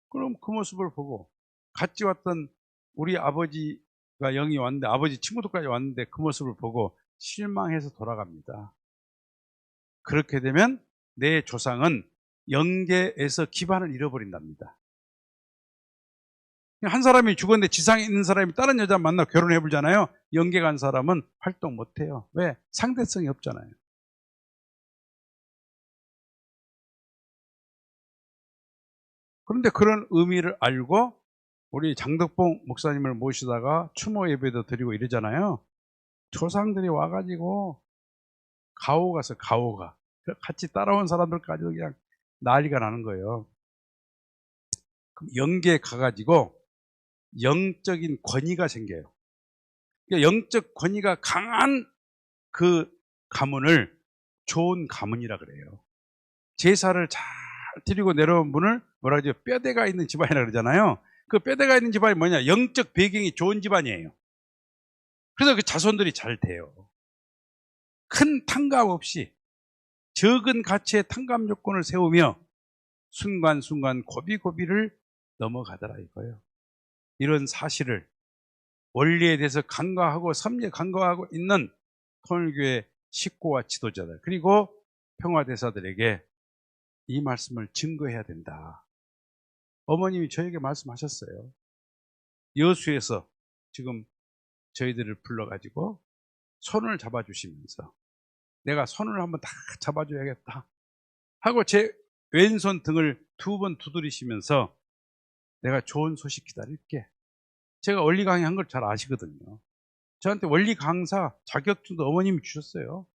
그럼 그 모습을 보고 같이 왔던 우리 아버지가 영이 왔는데 아버지 친구들까지 왔는데 그 모습을 보고 실망해서 돌아갑니다. 그렇게 되면 내 조상은 영계에서 기반을 잃어버린답니다. 한 사람이 죽었는데 지상에 있는 사람이 다른 여자 만나 결혼해 보잖아요. 영계 간 사람은 활동 못 해요. 왜? 상대성이 없잖아요. 그런데 그런 의미를 알고 우리 장덕봉 목사님을 모시다가 추모 예배도 드리고 이러잖아요. 조상들이 와가지고 가오 가서 가오가 같이 따라온 사람들까지도 그냥 난리가 나는 거예요. 그럼 영계에 가가지고 영적인 권위가 생겨요. 그러니까 영적 권위가 강한 그 가문을 좋은 가문이라 그래요. 제사를 잘 드리고 내려온 분을 뭐라 그러죠? 뼈대가 있는 집안이라 그러잖아요. 그 뼈대가 있는 집안이 뭐냐? 영적 배경이 좋은 집안이에요. 그래서 그 자손들이 잘 돼요. 큰 탕감 없이 적은 가치의 탕감 요건을 세우며 순간순간 고비고비를 넘어가더라 이거예요. 이런 사실을 원리에 대해서 간과하고 섭리에 간과하고 있는 통일교회 식구와 지도자들 그리고 평화대사들에게 이 말씀을 증거해야 된다. 어머님이 저에게 말씀하셨어요. 여수에서 지금 저희들을 불러가지고 손을 잡아주시면서 내가 손을 한번 다 잡아줘야겠다 하고 제 왼손 등을 2번 두드리시면서 내가 좋은 소식 기다릴게. 제가 원리 강의한 걸 잘 아시거든요. 저한테 원리 강사 자격증도 어머님이 주셨어요.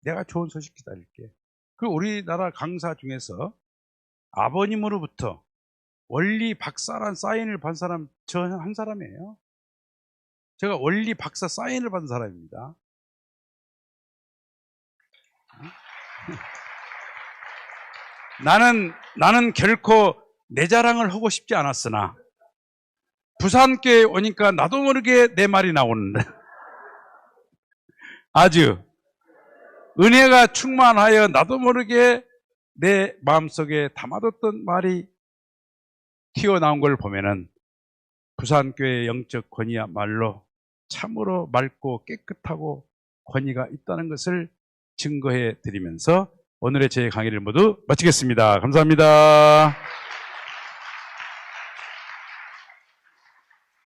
내가 좋은 소식 기다릴게. 그리고 우리나라 강사 중에서 아버님으로부터 원리 박사란 사인을 받은 사람 저 한 사람이에요. 제가 원리 박사 사인을 받은 사람입니다. 나는 결코 내 자랑을 하고 싶지 않았으나 부산교회에 오니까 나도 모르게 내 말이 나오는데 아주 은혜가 충만하여 나도 모르게 내 마음속에 담아뒀던 말이 튀어나온 걸 보면은 부산교회의 영적 권위야말로 참으로 맑고 깨끗하고 권위가 있다는 것을 증거해 드리면서 오늘의 제 강의를 모두 마치겠습니다. 감사합니다.